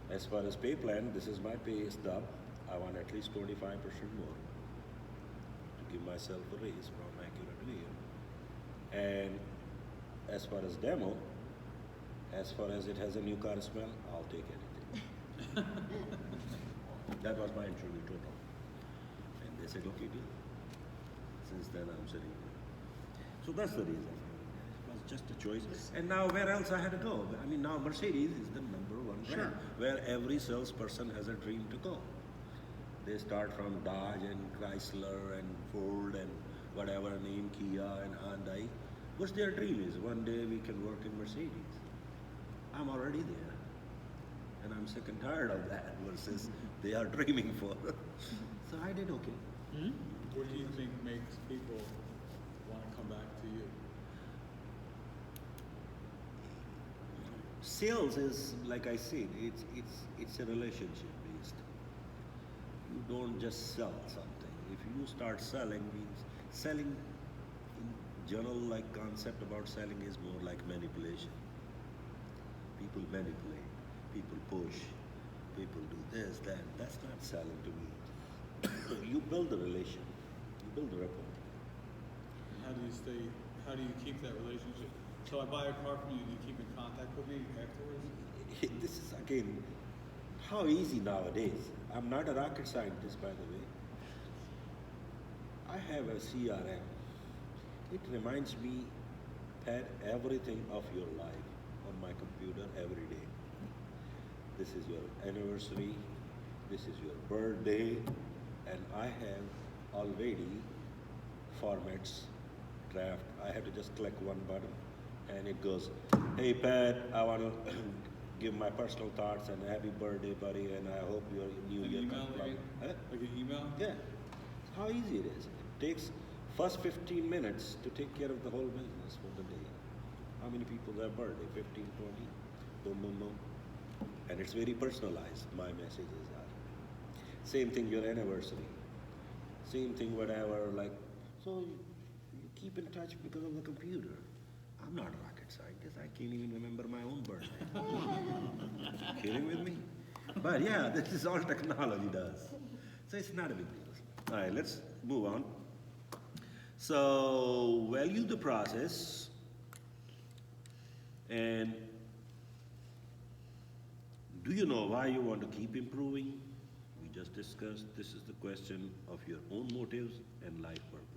As far as pay plan, this is my pay stub. I want at least 25% more to give myself a raise from Acura to here. And as far as demo, as far as it has a new car smell, I'll take anything. That was my interview total. And they said, okay, deal. Since then I'm sitting here. So that's the reason. It was just a choice. And now where else I had to go? I mean, now Mercedes is the number 1 brand, Sure. where every salesperson has a dream to go. They start from Dodge and Chrysler and Ford and whatever name, Kia and Hyundai. What's their dream is one day we can work in Mercedes. I'm already there. And I'm sick and tired of that versus they are dreaming for. So I did okay. Hmm? What do you think makes people want to come back to you? Sales is, like I said, it's a relationship based. You don't just sell something. If you start selling, means selling in general, like concept about selling is more like manipulation. People manipulate, people push, people do this, that. That's not selling to me. You build a relation, you build a rapport. How do you keep that relationship? So I buy a car from you, do you keep in contact with me afterwards? This is again how easy nowadays. I'm not a rocket scientist, by the way. I have a CRM. It reminds me that everything of your life on my computer every day. This is your anniversary, this is your birthday, and I have already formats, draft. I have to just click one button and it goes, hey Pat, I want to give my personal thoughts and happy birthday, buddy, and I hope your new An year email, comes like, Huh? like an email? Yeah. How easy it is. It takes first 15 minutes to take care of the whole business for the day. How many people have birthday? 15, 20? Boom, boom, boom. And it's very personalized, my messages are. Same thing, your anniversary. Same thing, whatever, like, so you keep in touch because of the computer. I'm not a rocket scientist. I can't even remember my own birthday. You kidding with me? But yeah, this is all technology does. So it's not a big deal. All right, let's move on. So value the process and do you know why you want to keep improving? We just discussed this is the question of your own motives and life purpose.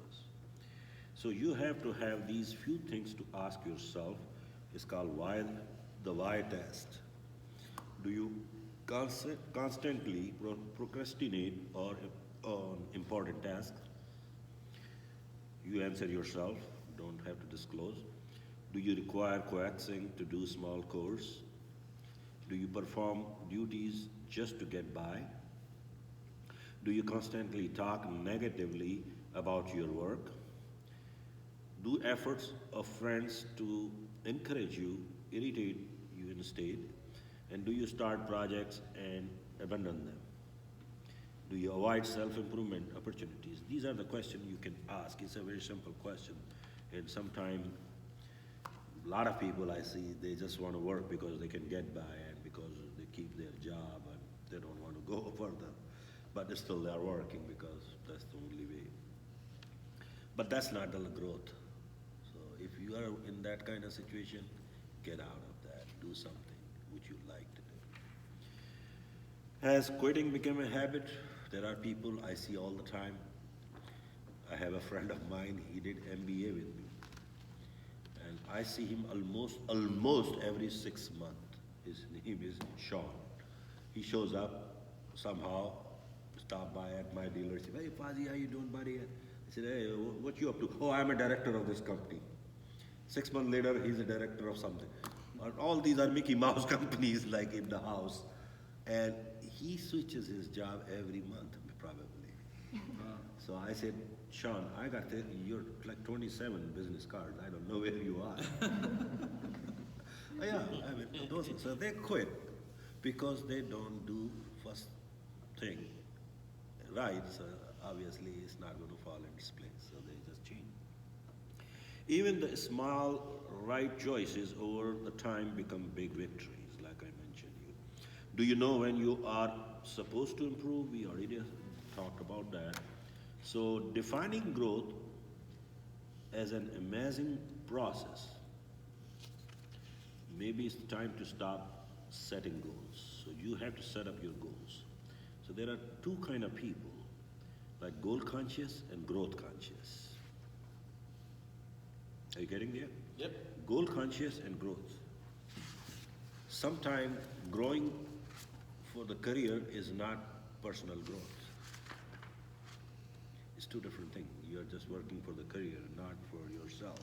So you have to have these few things to ask yourself. It's called the why test. Do you constantly procrastinate or on important tasks? You answer yourself, don't have to disclose. Do you require coaxing to do small chores? Do you perform duties just to get by? Do you constantly talk negatively about your work? Do efforts of friends to encourage you irritate you instead? And do you start projects and abandon them? Do you avoid self-improvement opportunities? These are the questions you can ask. It's a very simple question. And sometimes a lot of people I see, they just want to work because they can get by and because they keep their job and they don't want to go further. But still they are working because that's the only way. But that's not the growth. So if you are in that kind of situation, get out of that, do something, which you like to do. Has quitting become a habit? There are people I see all the time. I have a friend of mine, he did MBA with me. And I see him almost every 6 months. His name is Sean. He shows up somehow, stop by at my dealership. Hey, Fazzy, how you doing, buddy? I said, hey, what you up to? Oh, I'm a director of this company. 6 months later, he's a director of something. All these are Mickey Mouse companies, like in the house. And he switches his job every month, probably. So I said, Sean, I got this, you're like 27 business cards. I don't know where you are. Yeah, I mean, so they quit because they don't do first thing right. So obviously it's not going to fall into place. So they just change. Even the small right choices over the time become big victories, like I mentioned you. Do you know when you are supposed to improve? We already talked about that. So defining growth as an amazing process, maybe it's time to stop setting goals. So you have to set up your goals. So there are two kind of people, like goal conscious and growth conscious. Are you getting there? Yep. Goal conscious and growth. Sometimes growing for the career is not personal growth. It's two different things. You're just working for the career, not for yourself.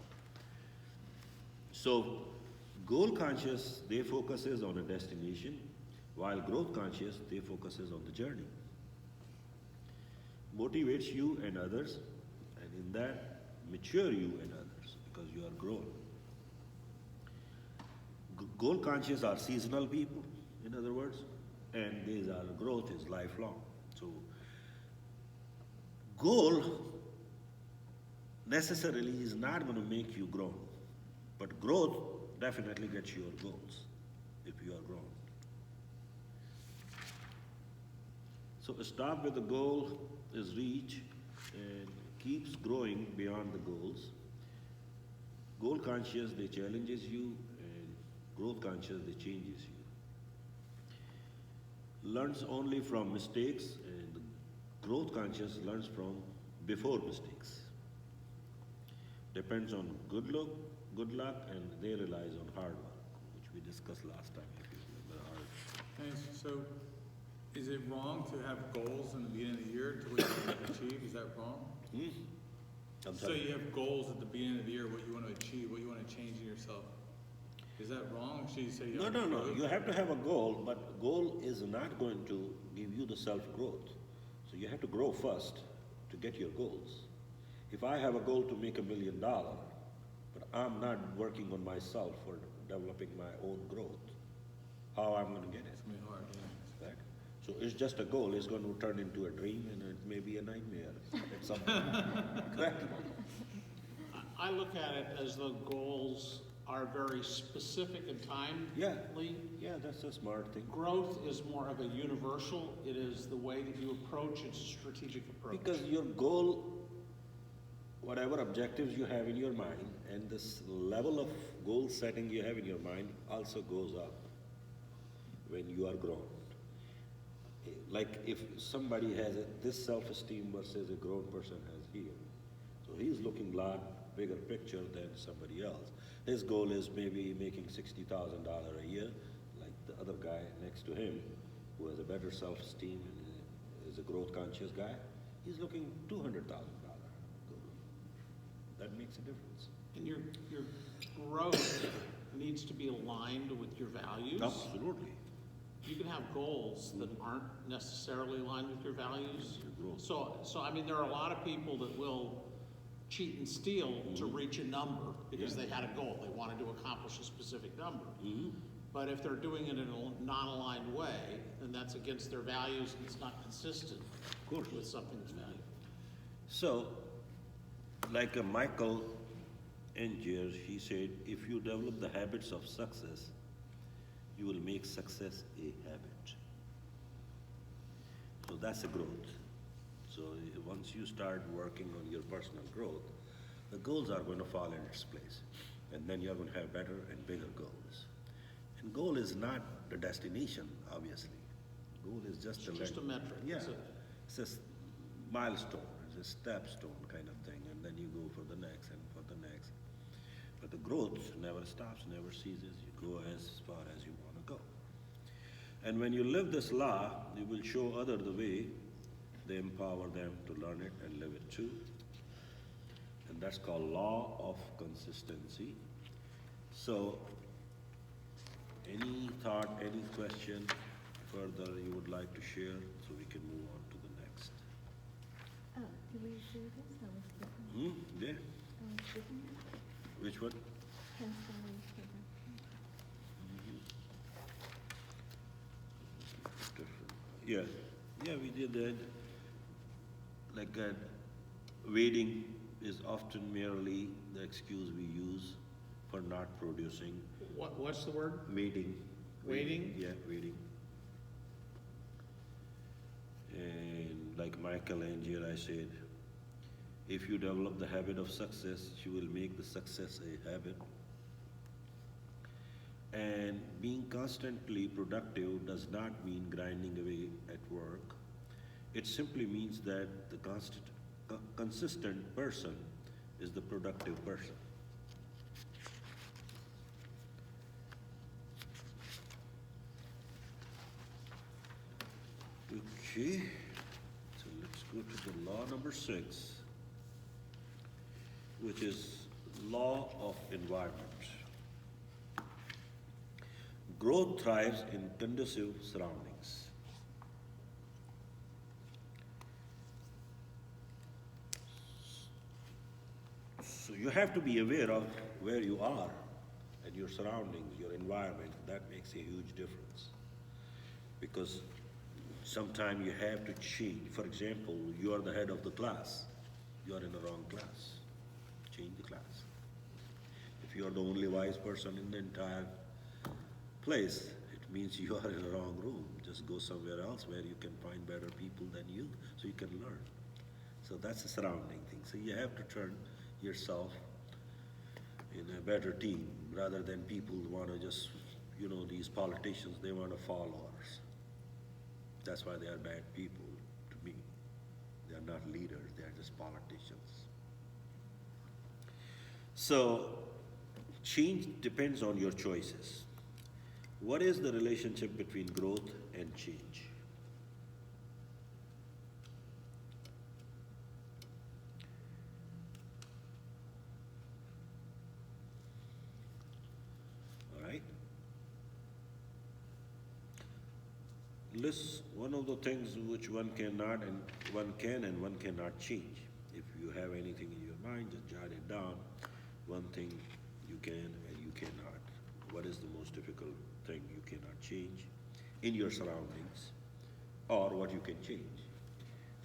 So goal conscious, they focuses on a destination, while growth conscious, they focuses on the journey. Motivates you and others, and in that, mature you and others, because you are grown. Goal conscious are seasonal people, in other words, and these are growth is lifelong. So goal necessarily is not going to make you grow, but growth definitely gets your goals if you are grown. So stop with the goal is reach and keeps growing beyond the goals. Goal conscious, they challenges you, and growth conscious, they changes you. Learns only from mistakes, and the growth conscious learns from before mistakes. Depends on good luck, and they relies on hard work, which we discussed last time, if you remember. Thanks. So, is it wrong to have goals in the beginning of the year to what you want to achieve? Is that wrong? I'm So sorry. you have goals at the beginning of the year, what you want to achieve, what you want to change in yourself. Is that wrong? Should you say you No. have You have to have a goal, but goal is not going to give you the self-growth. So you have to grow first to get your goals. If I have a goal to make $1 million, but I'm not working on myself for developing my own growth, how I'm going to get it? It's going to be hard, yeah. Right? So it's just a goal. It's going to turn into a dream, and it may be a nightmare at some point. Correct? I look at it as the goals are very specific and timely. Yeah, that's a smart thing. Growth is more of a universal. It is the way that you approach, it's a strategic approach. Because your goal, whatever objectives you have in your mind, and this level of goal setting you have in your mind also goes up when you are grown. Like if somebody has this self-esteem versus a grown person has here. So he's looking lot bigger picture than somebody else. His goal is maybe making $60,000 a year, like the other guy next to him, who has a better self-esteem and is a growth-conscious guy. He's looking $200,000 goal. That makes a difference. And your growth needs to be aligned with your values. Absolutely. You can have goals that aren't necessarily aligned with your values. So I mean, there are a lot of people that will cheat and steal to reach a number because they had a goal. They wanted to accomplish a specific number. But if they're doing it in a non-aligned way, then that's against their values and it's not consistent with something's value. So, like a Michael Angier, he said, if you develop the habits of success, you will make success a habit. So that's a growth. So once you start working on your personal growth, the goals are going to fall in its place. And then you're going to have better and bigger goals. And goal is not the destination, obviously. Goal is just It's just a metric. Yeah, It's a- it's a milestone, it's a stepstone kind of thing, and then you go for the next and for the next. But the growth never stops, never ceases. You go as far as you want to go. And when you live this law, you will show others the way. They empower them to learn it and live it too. And that's called law of consistency. So, any thought, any question further you would like to share, so we can move on to the next. Oh, did we do this? I was skipping. Yeah. I was skipping. Which one? Cancel reproduction. Yeah, yeah, we did that. Like that, waiting is often merely the excuse we use for not producing. What's the word? Waiting. Waiting? Yeah, waiting. And like Michelangelo, I said, if you develop the habit of success, you will make the success a habit. And being constantly productive does not mean grinding away at work. It simply means that the consistent person is the productive person. Okay, so let's go to the law number 6, which is law of environment. Growth thrives in conducive surroundings. So you have to be aware of where you are and your surroundings, your environment. That makes a huge difference. Because sometimes you have to change. For example, you are the head of the class. You are in the wrong class. Change the class. If you are the only wise person in the entire place, it means you are in the wrong room. Just go somewhere else where you can find better people than you, so you can learn. So that's a surrounding thing. So you have to turn yourself in a better team, rather than people who want to just, these politicians, they want to follow ours. That's why they are bad people to me. They are not leaders, they are just politicians. So, change depends on your choices. What is the relationship between growth and change? All right? List one of the things which one cannot and one can and one cannot change. If you have anything in your mind, just jot it down. One thing you can and you cannot. What is the most difficult thing you cannot change in your surroundings, or what you can change?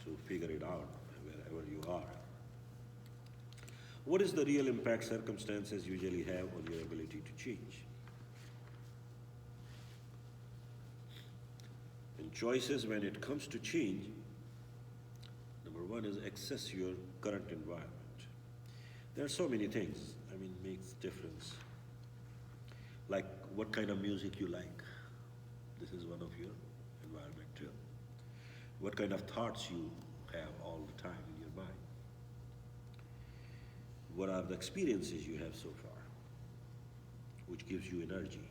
So figure it out wherever you are. What is the real impact circumstances usually have on your ability to change? And choices when it comes to change, number one is access your current environment. There are so many things, makes difference. Like what kind of music you like. This is one of your environment too. What kind of thoughts you have all the time in your mind. What are the experiences you have so far, which gives you energy,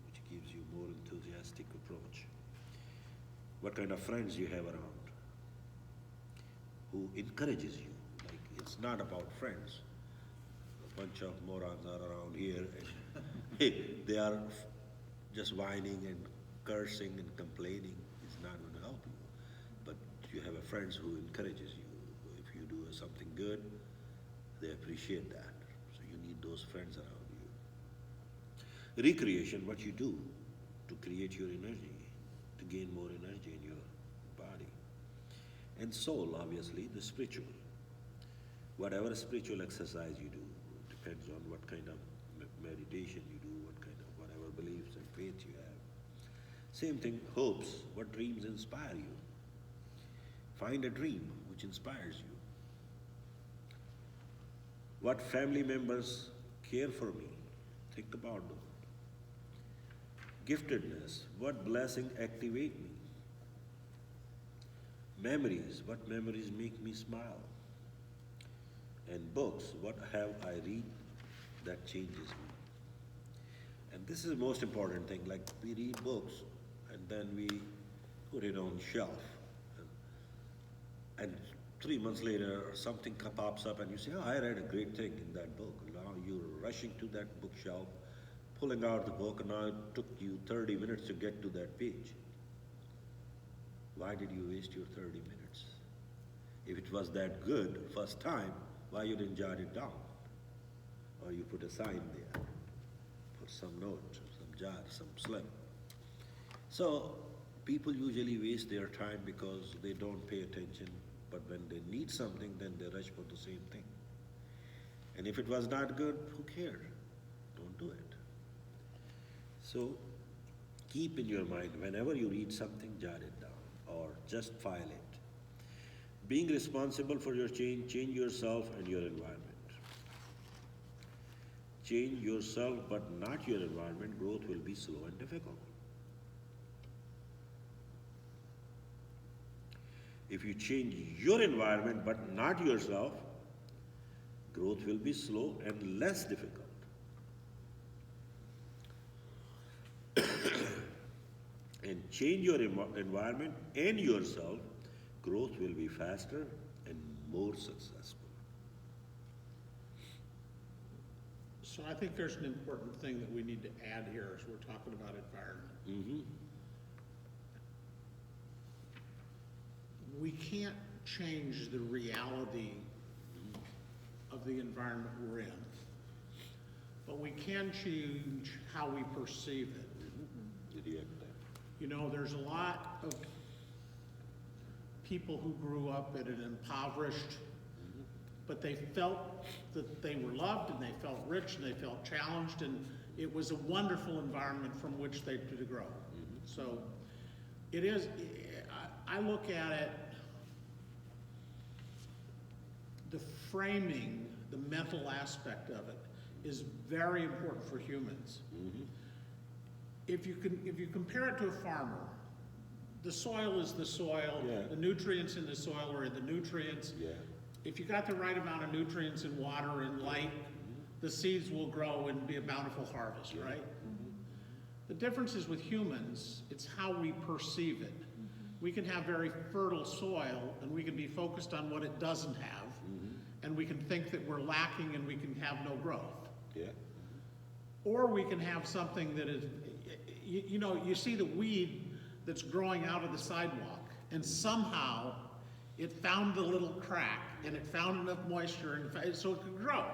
which gives you more enthusiastic approach. What kind of friends you have around, who encourages you. Like, it's not about friends. A bunch of morons are around here and they are just whining and cursing and complaining. It's not going to help you. But you have a friends who encourages you. If you do something good, they appreciate that. So you need those friends around you. Recreation, what you do to create your energy, to gain more energy in your body. And soul, obviously, the spiritual. Whatever spiritual exercise you do, depends on what kind of meditation you do, what kind of whatever beliefs and faith you have. Same thing, hopes, what dreams inspire you. Find a dream which inspires you. What family members care for me? Think about them. Giftedness, what blessing activate me? Memories, what memories make me smile? And books, what have I read that changes me? And this is the most important thing, like we read books and then we put it on shelf. And 3 months later, something pops up and you say, oh, I read a great thing in that book. Now you're rushing to that bookshelf, pulling out the book, and now it took you 30 minutes to get to that page. Why did you waste your 30 minutes? If it was that good first time, why you didn't jot it down? Or you put a sign there, put some note, some jar, some slip. So people usually waste their time because they don't pay attention, but when they need something, then they rush for the same thing. And if it was not good, who cares? Don't do it. So keep in your mind, whenever you read something, jot it down or just file it. Being responsible for your change yourself and your environment. Change yourself but not your environment, growth will be slow and difficult. If you change your environment but not yourself, growth will be slow and less difficult. And change your environment and yourself, growth will be faster and more successful. So I think there's an important thing that we need to add here as we're talking about environment. Mm-hmm. We can't change the reality of the environment we're in, but we can change how we perceive it. You know, there's a lot of people who grew up in an impoverished, but they felt that they were loved and they felt rich and they felt challenged, and it was a wonderful environment from which they could grow. So it is, I look at it, the framing, the mental aspect of it is very important for humans. If you compare it to a farmer, the soil is the soil, Yeah. the nutrients in the soil are the nutrients. Yeah. If you got the right amount of nutrients and water and light, the seeds will grow and be a bountiful harvest, right? The difference is with humans, it's how we perceive it. We can have very fertile soil and we can be focused on what it doesn't have, and we can think that we're lacking and we can have no growth. Yeah. Or we can have something that is, you know, you see the weed that's growing out of the sidewalk, and somehow it found the little crack and it found enough moisture and so it could grow.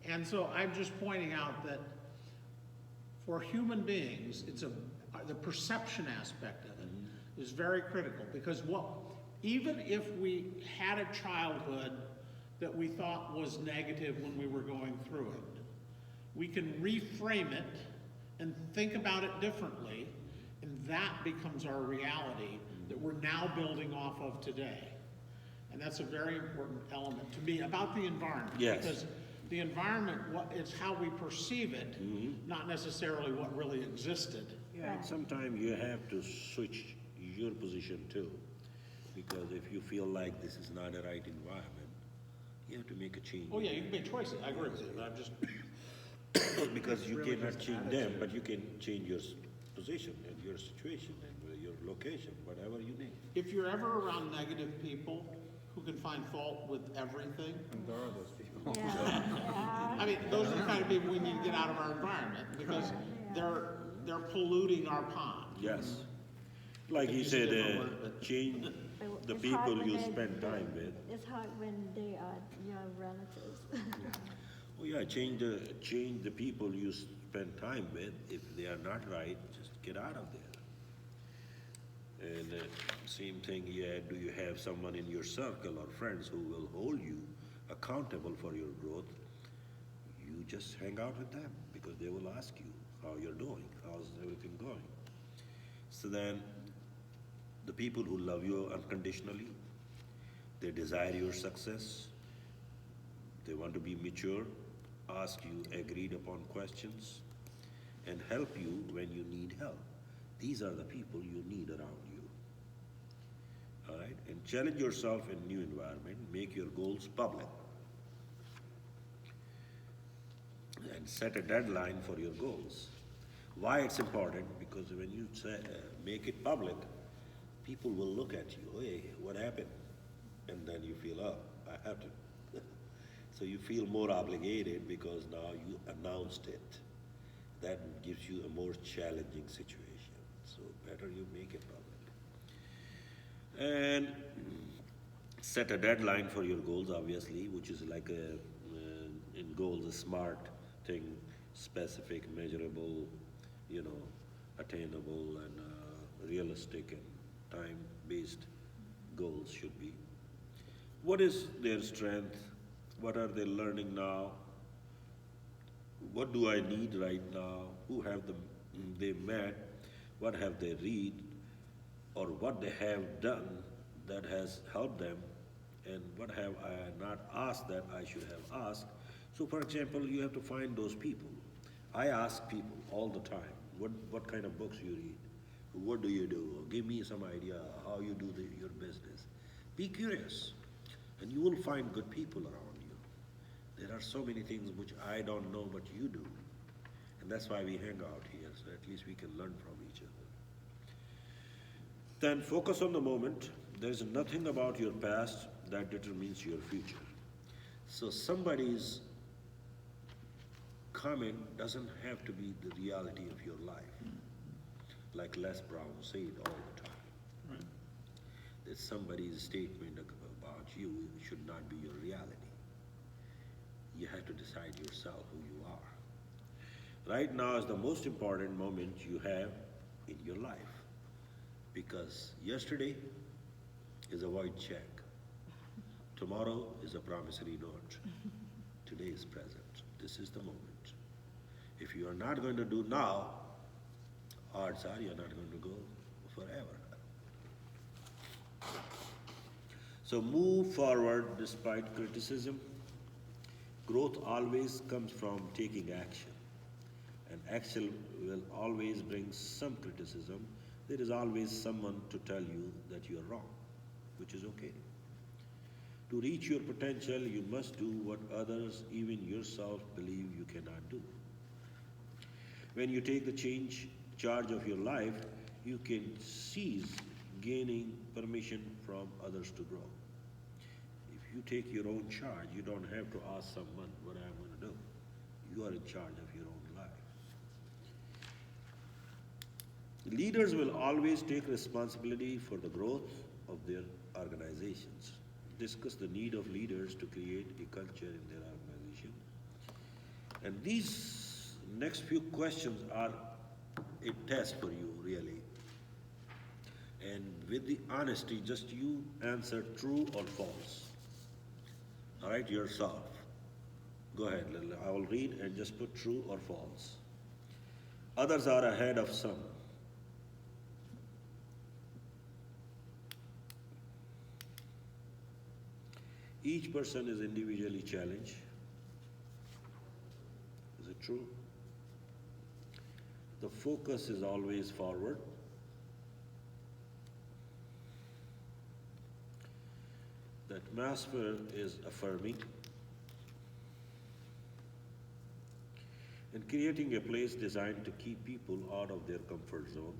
And so I'm just pointing out that for human beings, the perception aspect of it is very critical, because even if we had a childhood that we thought was negative when we were going through it, we can reframe it and think about it differently, and that becomes our reality that we're now building off of today. And that's a very important element to me about the environment. Yes. Because the environment, it's how we perceive it, not necessarily what really existed. Yeah, and sometimes you have to switch your position too. Because if you feel like this is not a right environment, you have to make a change. Oh yeah, you can make choices, I agree with you, but I'm just, Because you Really cannot just change them, attitude. but you can change your position and your situation and your location, whatever you need. if you're ever around negative people who can find fault with everything, And there are those people. Yeah. I mean, those are the kind of people we need to get out of our environment, because they're polluting our pond. Yes. Like you Use a said, different word, but- change the It's hard people when you they- spend time with. It's hard when they are your relatives. Oh yeah, change the people you spend time with. If they are not right, just get out of there. And same thing, yeah, do you have someone in your circle or friends who will hold you accountable for your growth? You just hang out with them because they will ask you how you're doing, how's everything going. So then, the people who love you unconditionally, they desire your success, they want to be mature, ask you agreed upon questions, and help you when you need help. These are the people you need around you. All right? And challenge yourself in new environment. Make your goals public. And set a deadline for your goals. Why it's important? Because when you make it public, people will look at you. Hey, what happened? And then you feel, oh, I have to. So you feel more obligated because now you announced it. That gives you a more challenging situation. So better you make it public. And set a deadline for your goals, obviously, which is like in goals, a smart thing, specific, measurable, attainable, and realistic and time-based goals should be. What is their strength? What are they learning now? What do I need right now? Who have they met? What have they read? Or what they have done that has helped them? And what have I not asked that I should have asked? So for example, you have to find those people. I ask people all the time, what kind of books you read? What do you do? Give me some idea how you do your business. Be curious, and you will find good people around you. There are so many things which I don't know, but you do. And that's why we hang out here, so at least we can learn from each other. Then focus on the moment. There's nothing about your past that determines your future. So somebody's comment doesn't have to be the reality of your life. Like Les Brown said all the time. Right. That somebody's statement about you should not be your reality. You have to decide yourself who you are. Right now is the most important moment you have in your life. Because yesterday is a void check. Tomorrow is a promissory note. Today is present. This is the moment. If you are not going to do now, odds are you're not going to go forever. So move forward despite criticism. Growth always comes from taking action. And action will always bring some criticism. There is always someone to tell you that you are wrong, which is okay. To reach your potential, you must do what others, even yourself, believe you cannot do. When you take the charge of your life, you can cease gaining permission from others to grow. If you take your own charge, you don't have to ask someone what I'm going to do. You are in charge of your own life. Leaders will always take responsibility for the growth of their organizations. Discuss the need of leaders to create a culture in their organization. And these next few questions are a test for you, really. And with the honesty, just you answer true or false. All right, yourself. Go ahead, I will read and just put true or false. Others are ahead of some. Each person is individually challenged. Is it true? The focus is always forward. The atmosphere is affirming. And creating a place designed to keep people out of their comfort zone.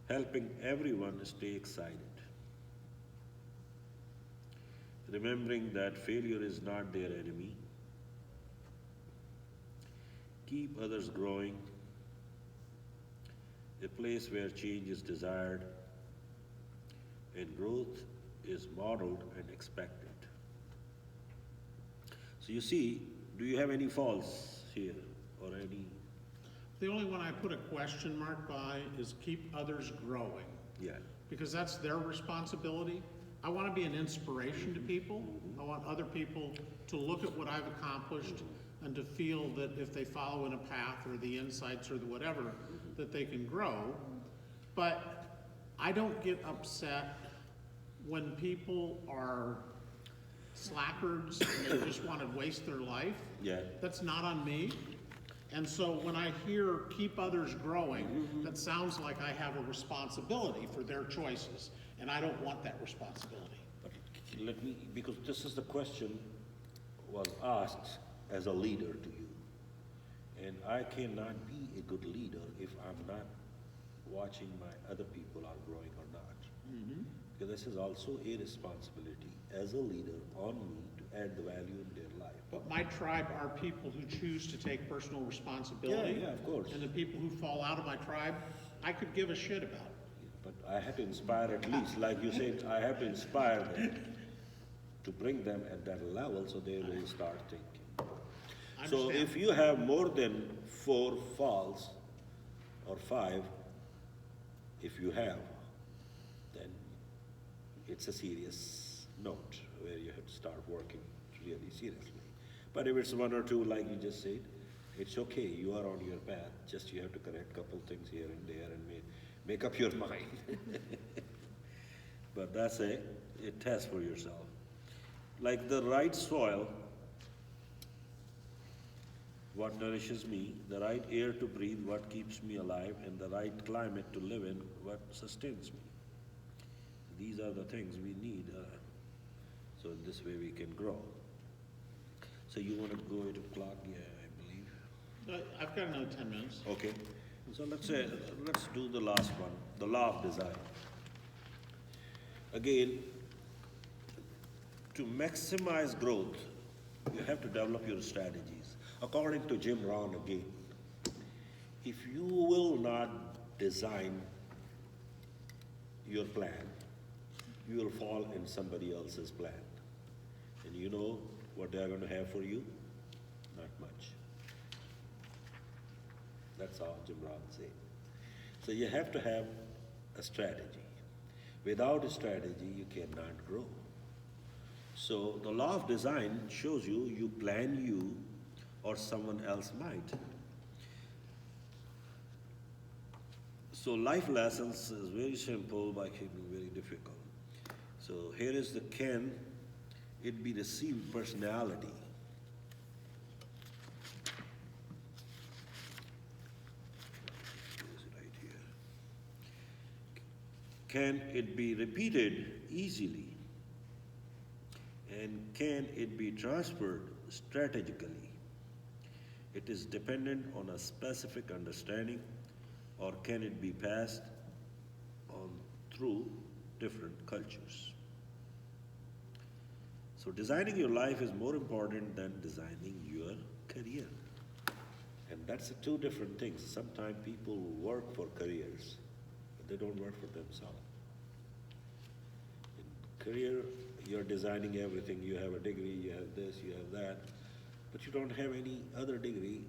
Helping everyone stay excited. Remembering that failure is not their enemy. Keep others growing. A place where change is desired and growth is modeled and expected. So you see, do you have any false here or any? The only one I put a question mark by is keep others growing. Yeah. Because that's their responsibility. I want to be an inspiration to people. I want other people to look at what I've accomplished and to feel that if they follow in a path or the insights or the whatever, that they can grow. But I don't get upset when people are slackers and they just want to waste their life. Yeah. That's not on me. And so when I hear keep others growing, that sounds like I have a responsibility for their choices, and I don't want that responsibility. But let me, because this is the question was asked as a leader to you. And I cannot be a good leader if I'm not watching my other people are growing or not. Because this is also a responsibility as a leader on me to add the value in their life. But my tribe are people who choose to take personal responsibility. Yeah, of course. And the people who fall out of my tribe, I could give a shit about. But I have to inspire at least, like you said, I have to inspire them to bring them at that level so they will start thinking. I So understand. if you have more than 4 falls or 5, if you have, then it's a serious note where you have to start working really seriously. But if it's 1 or 2, like you just said, it's okay, you are on your path, just you have to correct a couple things here and there and make up your mind. But that's a test for yourself. Like the right soil, what nourishes me, the right air to breathe, what keeps me alive, and the right climate to live in, what sustains me. These are the things we need, so this way we can grow. So you want to go to clock? Yeah, I believe. I've got another 10 minutes. Okay. So let's do the last one, the law of design. Again, to maximize growth, you have to develop your strategies. According to Jim Rohn again, if you will not design your plan, you will fall in somebody else's plan. And you know what they are going to have for you? Not much. That's all Jim Rohn said. So you have to have a strategy. Without a strategy, you cannot grow. So the law of design shows you, you plan you or someone else might. So life lessons is very simple by keeping very difficult. So here is the can it be received personality. Is it right here? Can it be repeated easily? And can it be transferred strategically? It is dependent on a specific understanding, or can it be passed on through different cultures? So designing your life is more important than designing your career. And that's the 2 different things. Sometimes people work for careers, but they don't work for themselves. In career, you're designing everything. You have a degree, you have this, you have that, but you don't have any other degree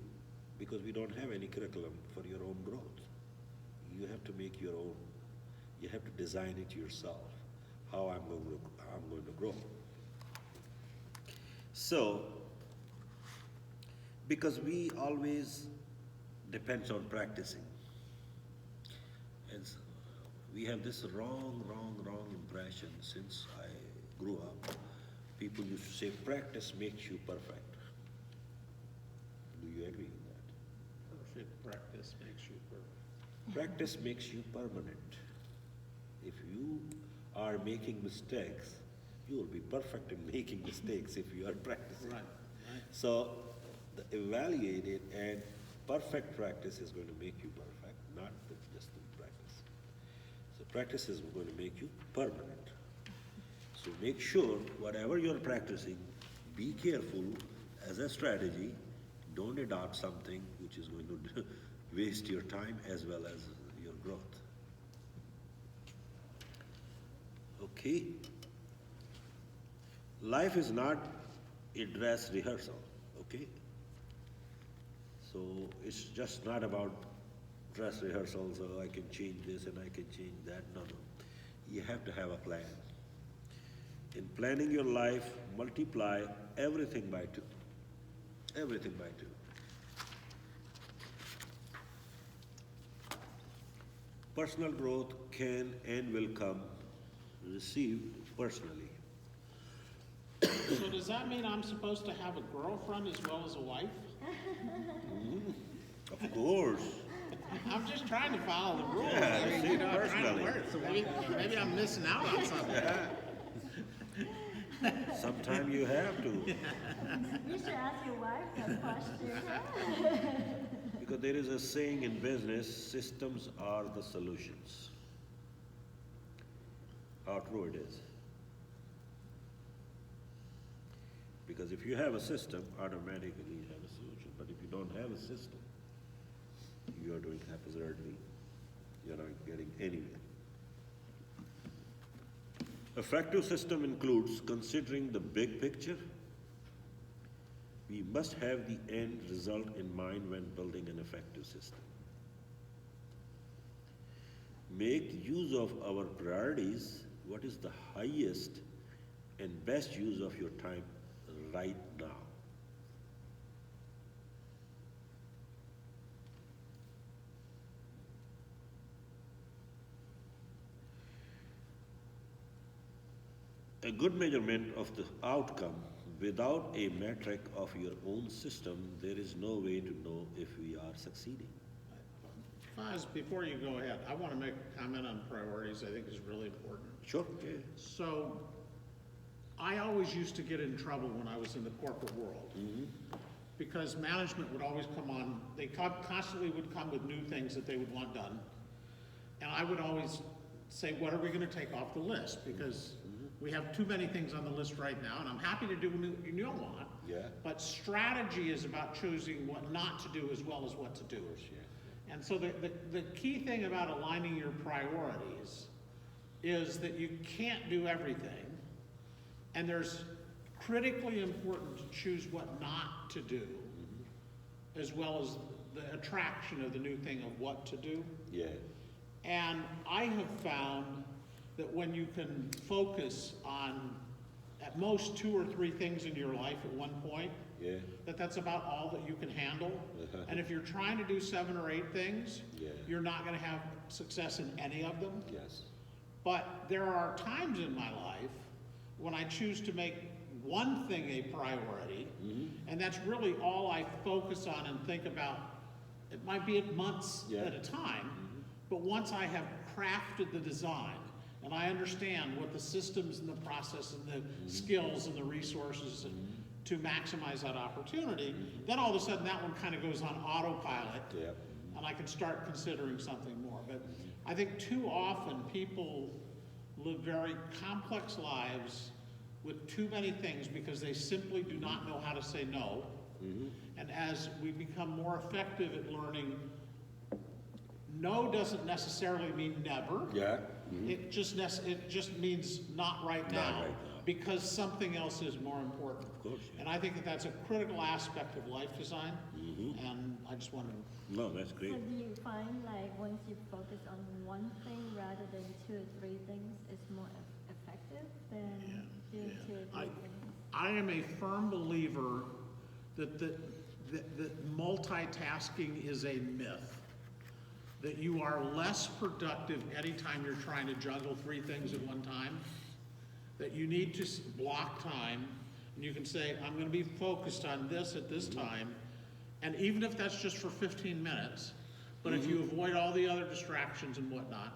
because we don't have any curriculum for your own growth. You have to make your own. You have to design it yourself, how I'm going to grow. So, because we always depends on practicing. And so we have this wrong impression since I grew up. People used to say, practice makes you perfect. Do you agree with that? Perfect practice makes you perfect. Practice makes you permanent. If you are making mistakes, you will be perfect in making mistakes if you are practicing. Right. So, the evaluated and perfect practice is going to make you perfect, not just the practice. So, practice is going to make you permanent. So, make sure whatever you're practicing, be careful as a strategy. Don't adopt something which is going to waste your time as well as your growth. Okay. Life is not a dress rehearsal, okay? So it's just not about dress rehearsals, so I can change this and I can change that. No. You have to have a plan. In planning your life, multiply everything by 2. Everything by 2. Personal growth can and will come received personally. So does that mean I'm supposed to have a girlfriend as well as a wife? Of course. I'm just trying to follow the rules. Yeah, I mean, see, you know, I'm trying personally. to work, so maybe I'm missing out on something. Sometime you have to, You should ask your wife that question. because there is a saying in business, systems are the solutions. How true it is. Because if you have a system, automatically you have a solution. But if you don't have a system, you are doing haphazardly. You're not getting anywhere. Effective system includes considering the big picture. We must have the end result in mind when building an effective system. Make use of our priorities. What is the highest and best use of your time right now? A good measurement of the outcome without a metric of your own system, there is no way to know if we are succeeding. Faz, before you go ahead, I want to make a comment on priorities I think is really important. Sure. Yeah. So, I always used to get in trouble when I was in the corporate world. Because management would always come on, they constantly would come with new things that they would want done. And I would always say, what are we gonna take off the list? Because we have too many things on the list right now, and I'm happy to do what you don't want. Yeah. But strategy is about choosing what not to do as well as what to do. And so the key thing about aligning your priorities is that you can't do everything, and there's critically important to choose what not to do, as well as the attraction of the new thing of what to do. Yeah. And I have found that when you can focus on at most 2 or 3 things in your life at one point, Yeah. that's about all that you can handle. And if you're trying to do 7 or 8 things, Yeah. you're not gonna have success in any of them. Yes. But there are times in my life when I choose to make one thing a priority, and that's really all I focus on and think about. It might be at months Yeah. at a time, but once I have crafted the design, and I understand what the systems and the process and the skills and the resources to maximize that opportunity, then all of a sudden that one kind of goes on autopilot, Yeah. and I can start considering something more. But I think too often people live very complex lives with too many things because they simply do not know how to say no. And as we become more effective at learning, no doesn't necessarily mean never. Yeah. It just means not right now, right now. because something else is more important. Of course. Yeah. And I think that that's a critical aspect of life design. And I just wanted to. No, that's great. So do you find like once you focus on one thing rather than 2 or 3 things, it's more effective than doing 2 or 3 things? I am a firm believer that multitasking is a myth. That you are less productive anytime you're trying to juggle 3 things at one time. That you need to block time, and you can say, I'm gonna be focused on this at this time, and even if that's just for 15 minutes, but if you avoid all the other distractions and whatnot,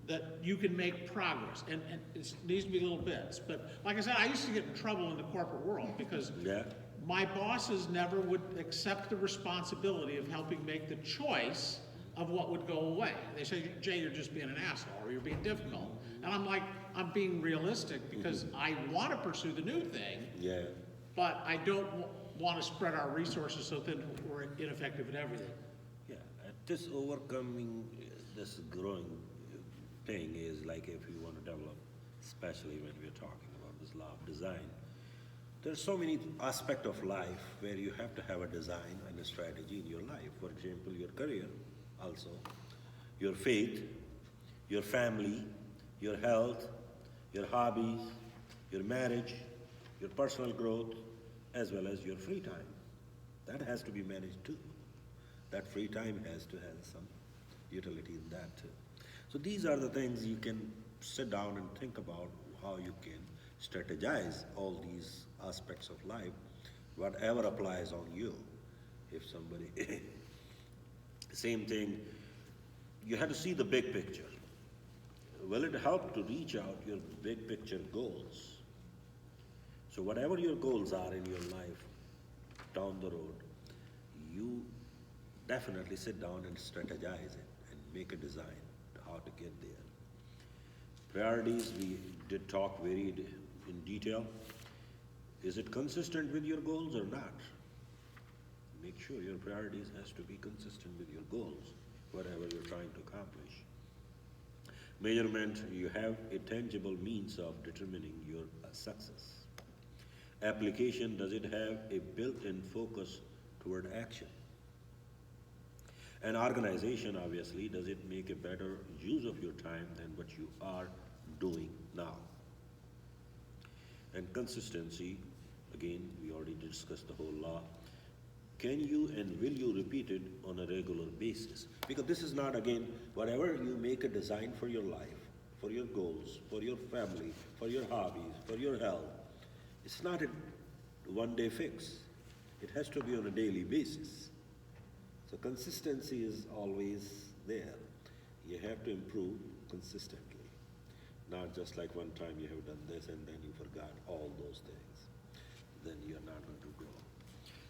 that you can make progress, and it needs to be little bits. But like I said, I used to get in trouble in the corporate world because Yeah. my bosses never would accept the responsibility of helping make the choice of what would go away. They say, Jay, you're just being an asshole, or you're being difficult. And I'm like, I'm being realistic because I want to pursue the new thing, Yeah. but I don't want to spread our resources so that we're ineffective at everything. Yeah. This overcoming this growing thing is like if you want to develop, especially when we're talking about this law of design. There's so many aspects of life where you have to have a design and a strategy in your life. For example, your career, also, your faith, your family, your health, your hobbies, your marriage, your personal growth, as well as your free time. That has to be managed too. That free time has to have some utility in that too. So these are the things you can sit down and think about how you can strategize all these aspects of life, whatever applies on you. If somebody, same thing, you have to see the big picture. Will it help to reach out your big picture goals? So whatever your goals are in your life down the road, you definitely sit down and strategize it and make a design how to get there. Priorities, we did talk very in detail. Is it consistent with your goals or not? Make sure your priorities has to be consistent with your goals, whatever you're trying to accomplish. Measurement, you have a tangible means of determining your success. Application, does it have a built-in focus toward action? And organization, obviously, does it make a better use of your time than what you are doing now? And consistency, again, we already discussed the whole law. Can you and will you repeat it on a regular basis? Because this is not, again, whatever you make a design for your life, for your goals, for your family, for your hobbies, for your health, it's not a one-day fix. It has to be on a daily basis. So consistency is always there. You have to improve consistently. Not just like one time you have done this and then you forgot all those things. Then you're not going to grow.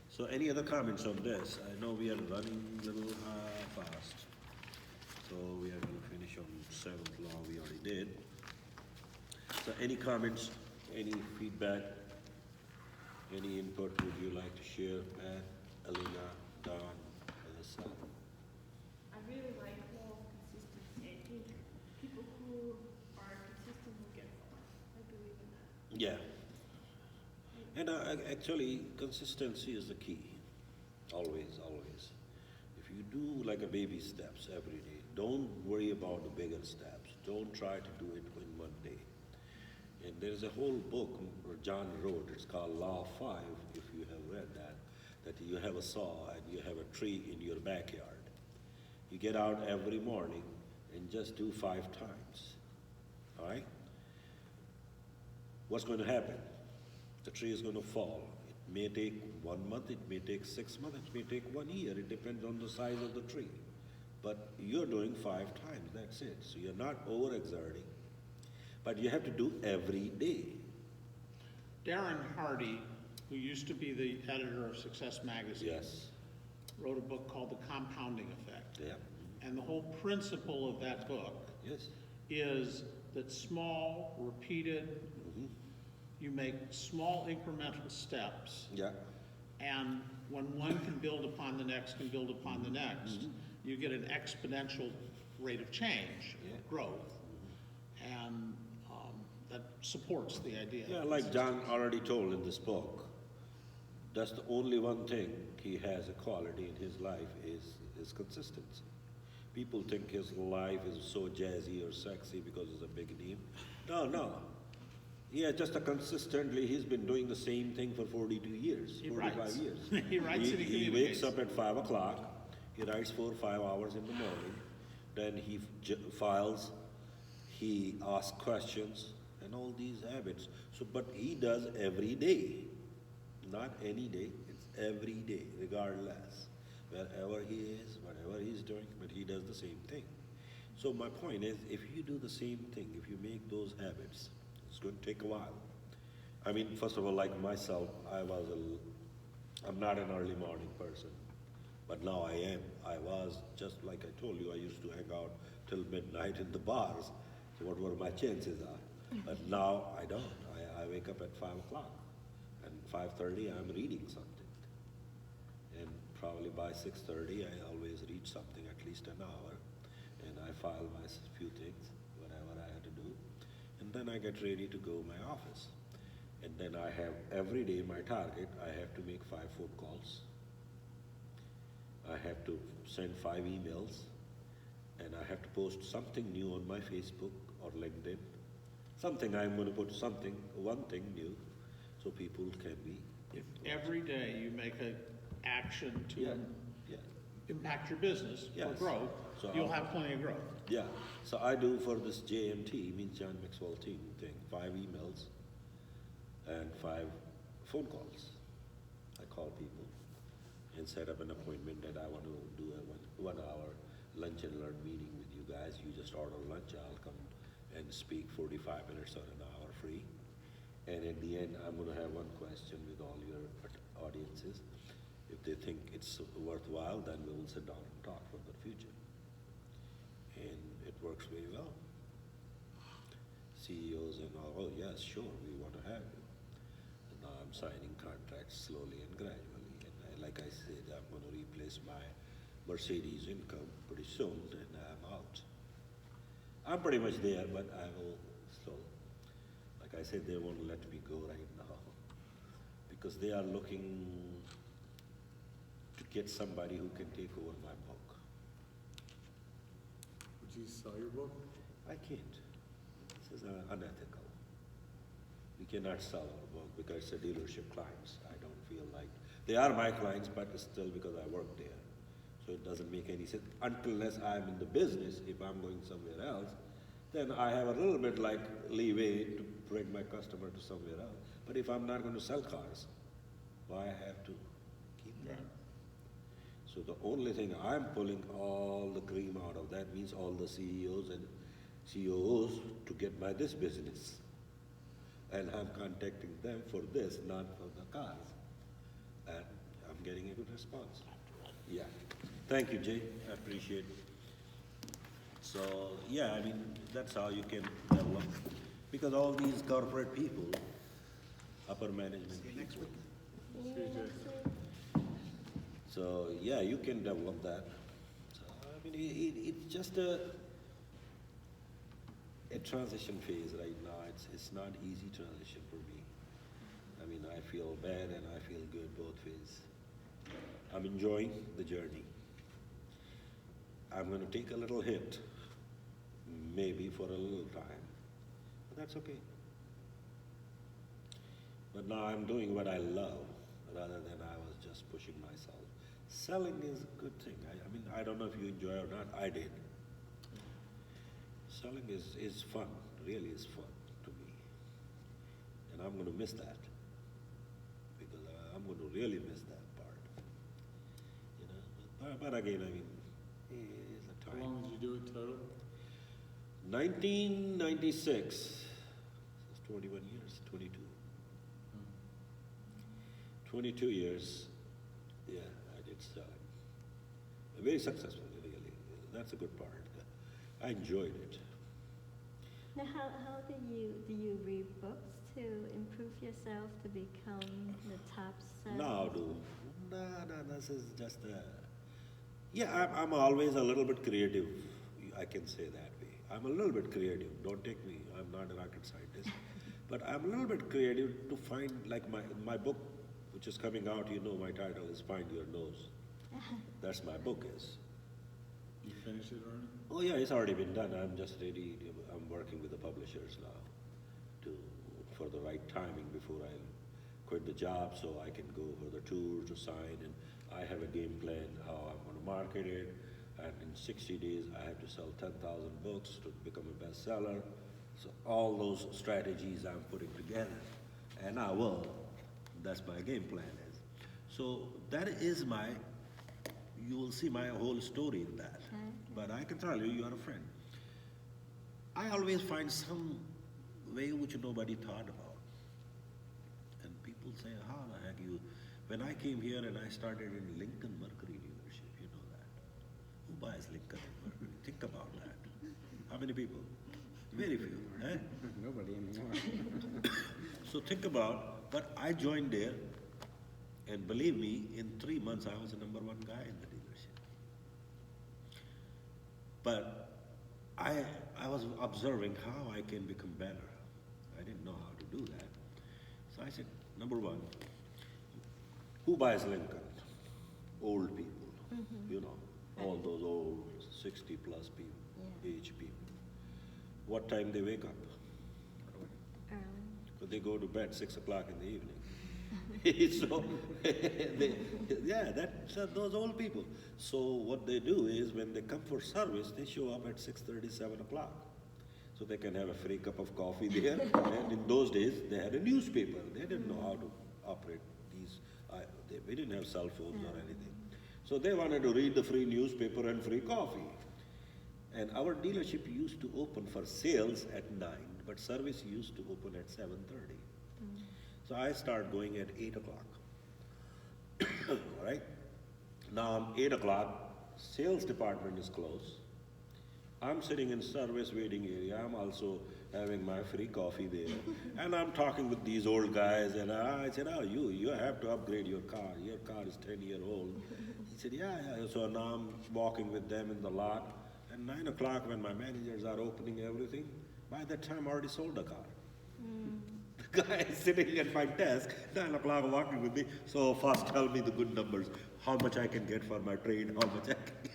So any other comments on this? I know we are running a little fast. So we are going to finish on 7th law we already did. So any comments, any feedback, any input would you like to share, Pat, Alina, Don, Alyssa? I really like law of consistency. I think people who are consistent will get far. I believe in that. Yeah. And actually, consistency is the key. Always, always. If you do like a baby steps every day, don't worry about the bigger steps. Don't try to do it in one day. And there's a whole book John wrote, it's called Law of 5, if you have read that you have a saw and you have a tree in your backyard. You get out every morning and just do 5 times, all right? What's going to happen? The tree is going to fall. It may take 1 month, it may take 6 months, it may take 1 year. It depends on the size of the tree. But you're doing 5 times, that's it. So you're not overexerting, but you have to do every day. Darren Hardy, who used to be the editor of Success Magazine, Yes. wrote a book called The Compounding Effect. Yeah. And the whole principle of that book Yes. is that small, repeated, you make small incremental steps, Yeah. and when one can build upon the next, can build upon the next, you get an exponential rate of change, Yeah. growth, and that supports the idea. Yeah, like John already told in this book, that's the only one thing he has a quality in his life is consistency. People think his life is so jazzy or sexy because it's a big name. No. Yeah, just consistently, he's been doing the same thing for 42 years, He 45 writes. years. He writes and he He communicates. wakes up at 5 o'clock, he writes 4 or 5 hours in the morning, then he files, he asks questions, and all these habits. So, but he does every day, not any day, it's every day, regardless. Wherever he is, whatever he's doing, but he does the same thing. So my point is, if you do the same thing, if you make those habits, it's going to take a while. I mean, first of all, like myself, I'm not an early morning person, but now I am. I was, just like I told you, I used to hang out till midnight in the bars. So what were my chances are? But now I don't. I wake up at 5 o'clock, and 5:30 I'm reading something. And probably by 6:30 I always read something, at least an hour, and I file my few things, whatever I had to do. And then I get ready to go to my office. And then I have every day my target, I have to make 5 phone calls. I have to send 5 emails, and I have to post something new on my Facebook or LinkedIn. Something I'm going to put one thing new, so people can be. If every day you make an action to Yeah. impact your business for Yes. growth, So you'll I'll- have plenty of growth. Yeah, so I do for this JMT, means John Maxwell team thing, 5 emails, and 5 phone calls. I call people and set up an appointment that I want to do a 1 hour lunch and learn meeting with you guys. You just order lunch, I'll come and speak 45 minutes or an hour free. And at the end, I'm going to have one question with all your audiences. If they think it's worthwhile, then we will sit down and talk for the future. And it works very well. CEOs and all, oh yes, sure, we want to have you. And now I'm signing contracts slowly and gradually. And like I said, I'm going to replace my Mercedes income pretty soon, and I'm out. I'm pretty much there, but I will still. Like I said, they won't let me go right now because they are looking to get somebody who can take over my book. Would you sell your book? I can't. This is unethical. We cannot sell our book because it's a dealership clients. I don't feel like, they are my clients, but it's still because I work there. So it doesn't make any sense. Unless I'm in the business, if I'm going somewhere else, then I have a little bit like leeway to bring my customer to somewhere else. But if I'm not going to sell cars, why I have to keep them? So the only thing I'm pulling all the cream out of that means all the CEOs and COOs to get this business. And I'm contacting them for this, not for the cars. And I'm getting a good response. Yeah. Thank you, Jay. I appreciate it. So, yeah, I mean, that's how you can develop. Because all these corporate people, upper management. See you next week. See you next week. So, yeah, you can develop that. So, I mean, it's just a transition phase right now. It's not easy transition for me. I mean, I feel bad and I feel good both ways. I'm enjoying the journey. I'm going to take a little hit, maybe for a little time, but that's okay. But now I'm doing what I love rather than I was just pushing myself. Selling is a good thing. I mean, I don't know if you enjoy it or not. I did. Selling is fun, really is fun to me. And I'm going to miss that because I'm going to really miss that part. You know, but again, I mean, it's a How time. long did you do it total? 1996, that's 21 years, 22. 22 years, yeah, I did selling. Very successful, really. That's a good part. I enjoyed it. Now, how do you read books to improve yourself to become the top seller? No, this is just yeah, I'm always a little bit creative. I can say that way. I'm a little bit creative. Don't take me, I'm not a rocket scientist. But I'm a little bit creative to find, like my book, which is coming out, you know, my title is Find Your Nose. That's my book is. You finished it already? Oh yeah, it's already been done. I'm just ready. I'm working with the publishers now for the right timing before I quit the job so I can go for the tour to sign, and I have a game plan how I'm going to market it, and in 60 days I have to sell 10,000 books to become a bestseller. So all those strategies I'm putting together, and I will. That's my game plan is. So that is you will see my whole story in that. Okay. But I can tell you, you are a friend. I always find some way which nobody thought about. And people say, how the heck you... When I came here and I started in Lincoln Mercury dealership, you know that. Who buys Lincoln and Mercury? Think about that. How many people? Very few, eh? Nobody anymore. So think about, but I joined there, and believe me, in 3 months I was the #1 guy in the dealership. But I was observing how I can become better. I didn't know how to do that. So I said, #1, who buys Lincoln? Old people, you know, all those old 60 plus people, Yeah. age people. What time they wake up? But they go to bed 6 o'clock in the evening. So, that's those old people. So what they do is when they come for service, they show up at 6:30, 7 o'clock. so they can have a free cup of coffee there. And in those days, they had a newspaper. They didn't know how to operate these. We didn't have cell phones or anything. So they wanted to read the free newspaper and free coffee. And our dealership used to open for sales at 9, but service used to open at 7:30. So I start going at 8 o'clock. All right? Now, 8 o'clock, sales department is closed. I'm sitting in service waiting area. I'm also having my free coffee there. And I'm talking with these old guys, and I said, oh, you have to upgrade your car. Your car is 10-year-old. He said, yeah. So now I'm walking with them in the lot. And 9 o'clock, when my managers are opening everything, by that time I already sold the car. The guy is sitting at my desk, 9 o'clock walking with me. So first tell me the good numbers, how much I can get for my trade, how much I can get.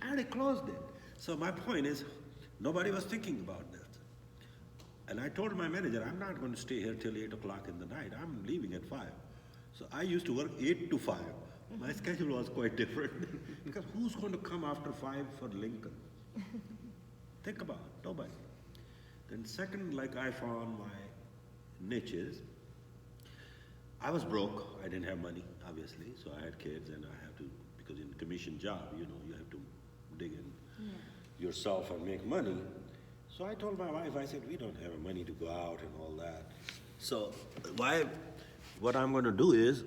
I already closed it. So my point is, nobody was thinking about that. And I told my manager, I'm not going to stay here till 8 o'clock in the night. I'm leaving at 5. So I used to work 8 to 5. My schedule was quite different. Because who's going to come after 5 for Lincoln? Think about it, nobody. Then second, like I found my niches. I was broke. I didn't have money, obviously. So I had kids and I have to, because in commission job, you have to dig in yourself and make money. So I told my wife, I said, we don't have money to go out and all that. So what I'm going to do is,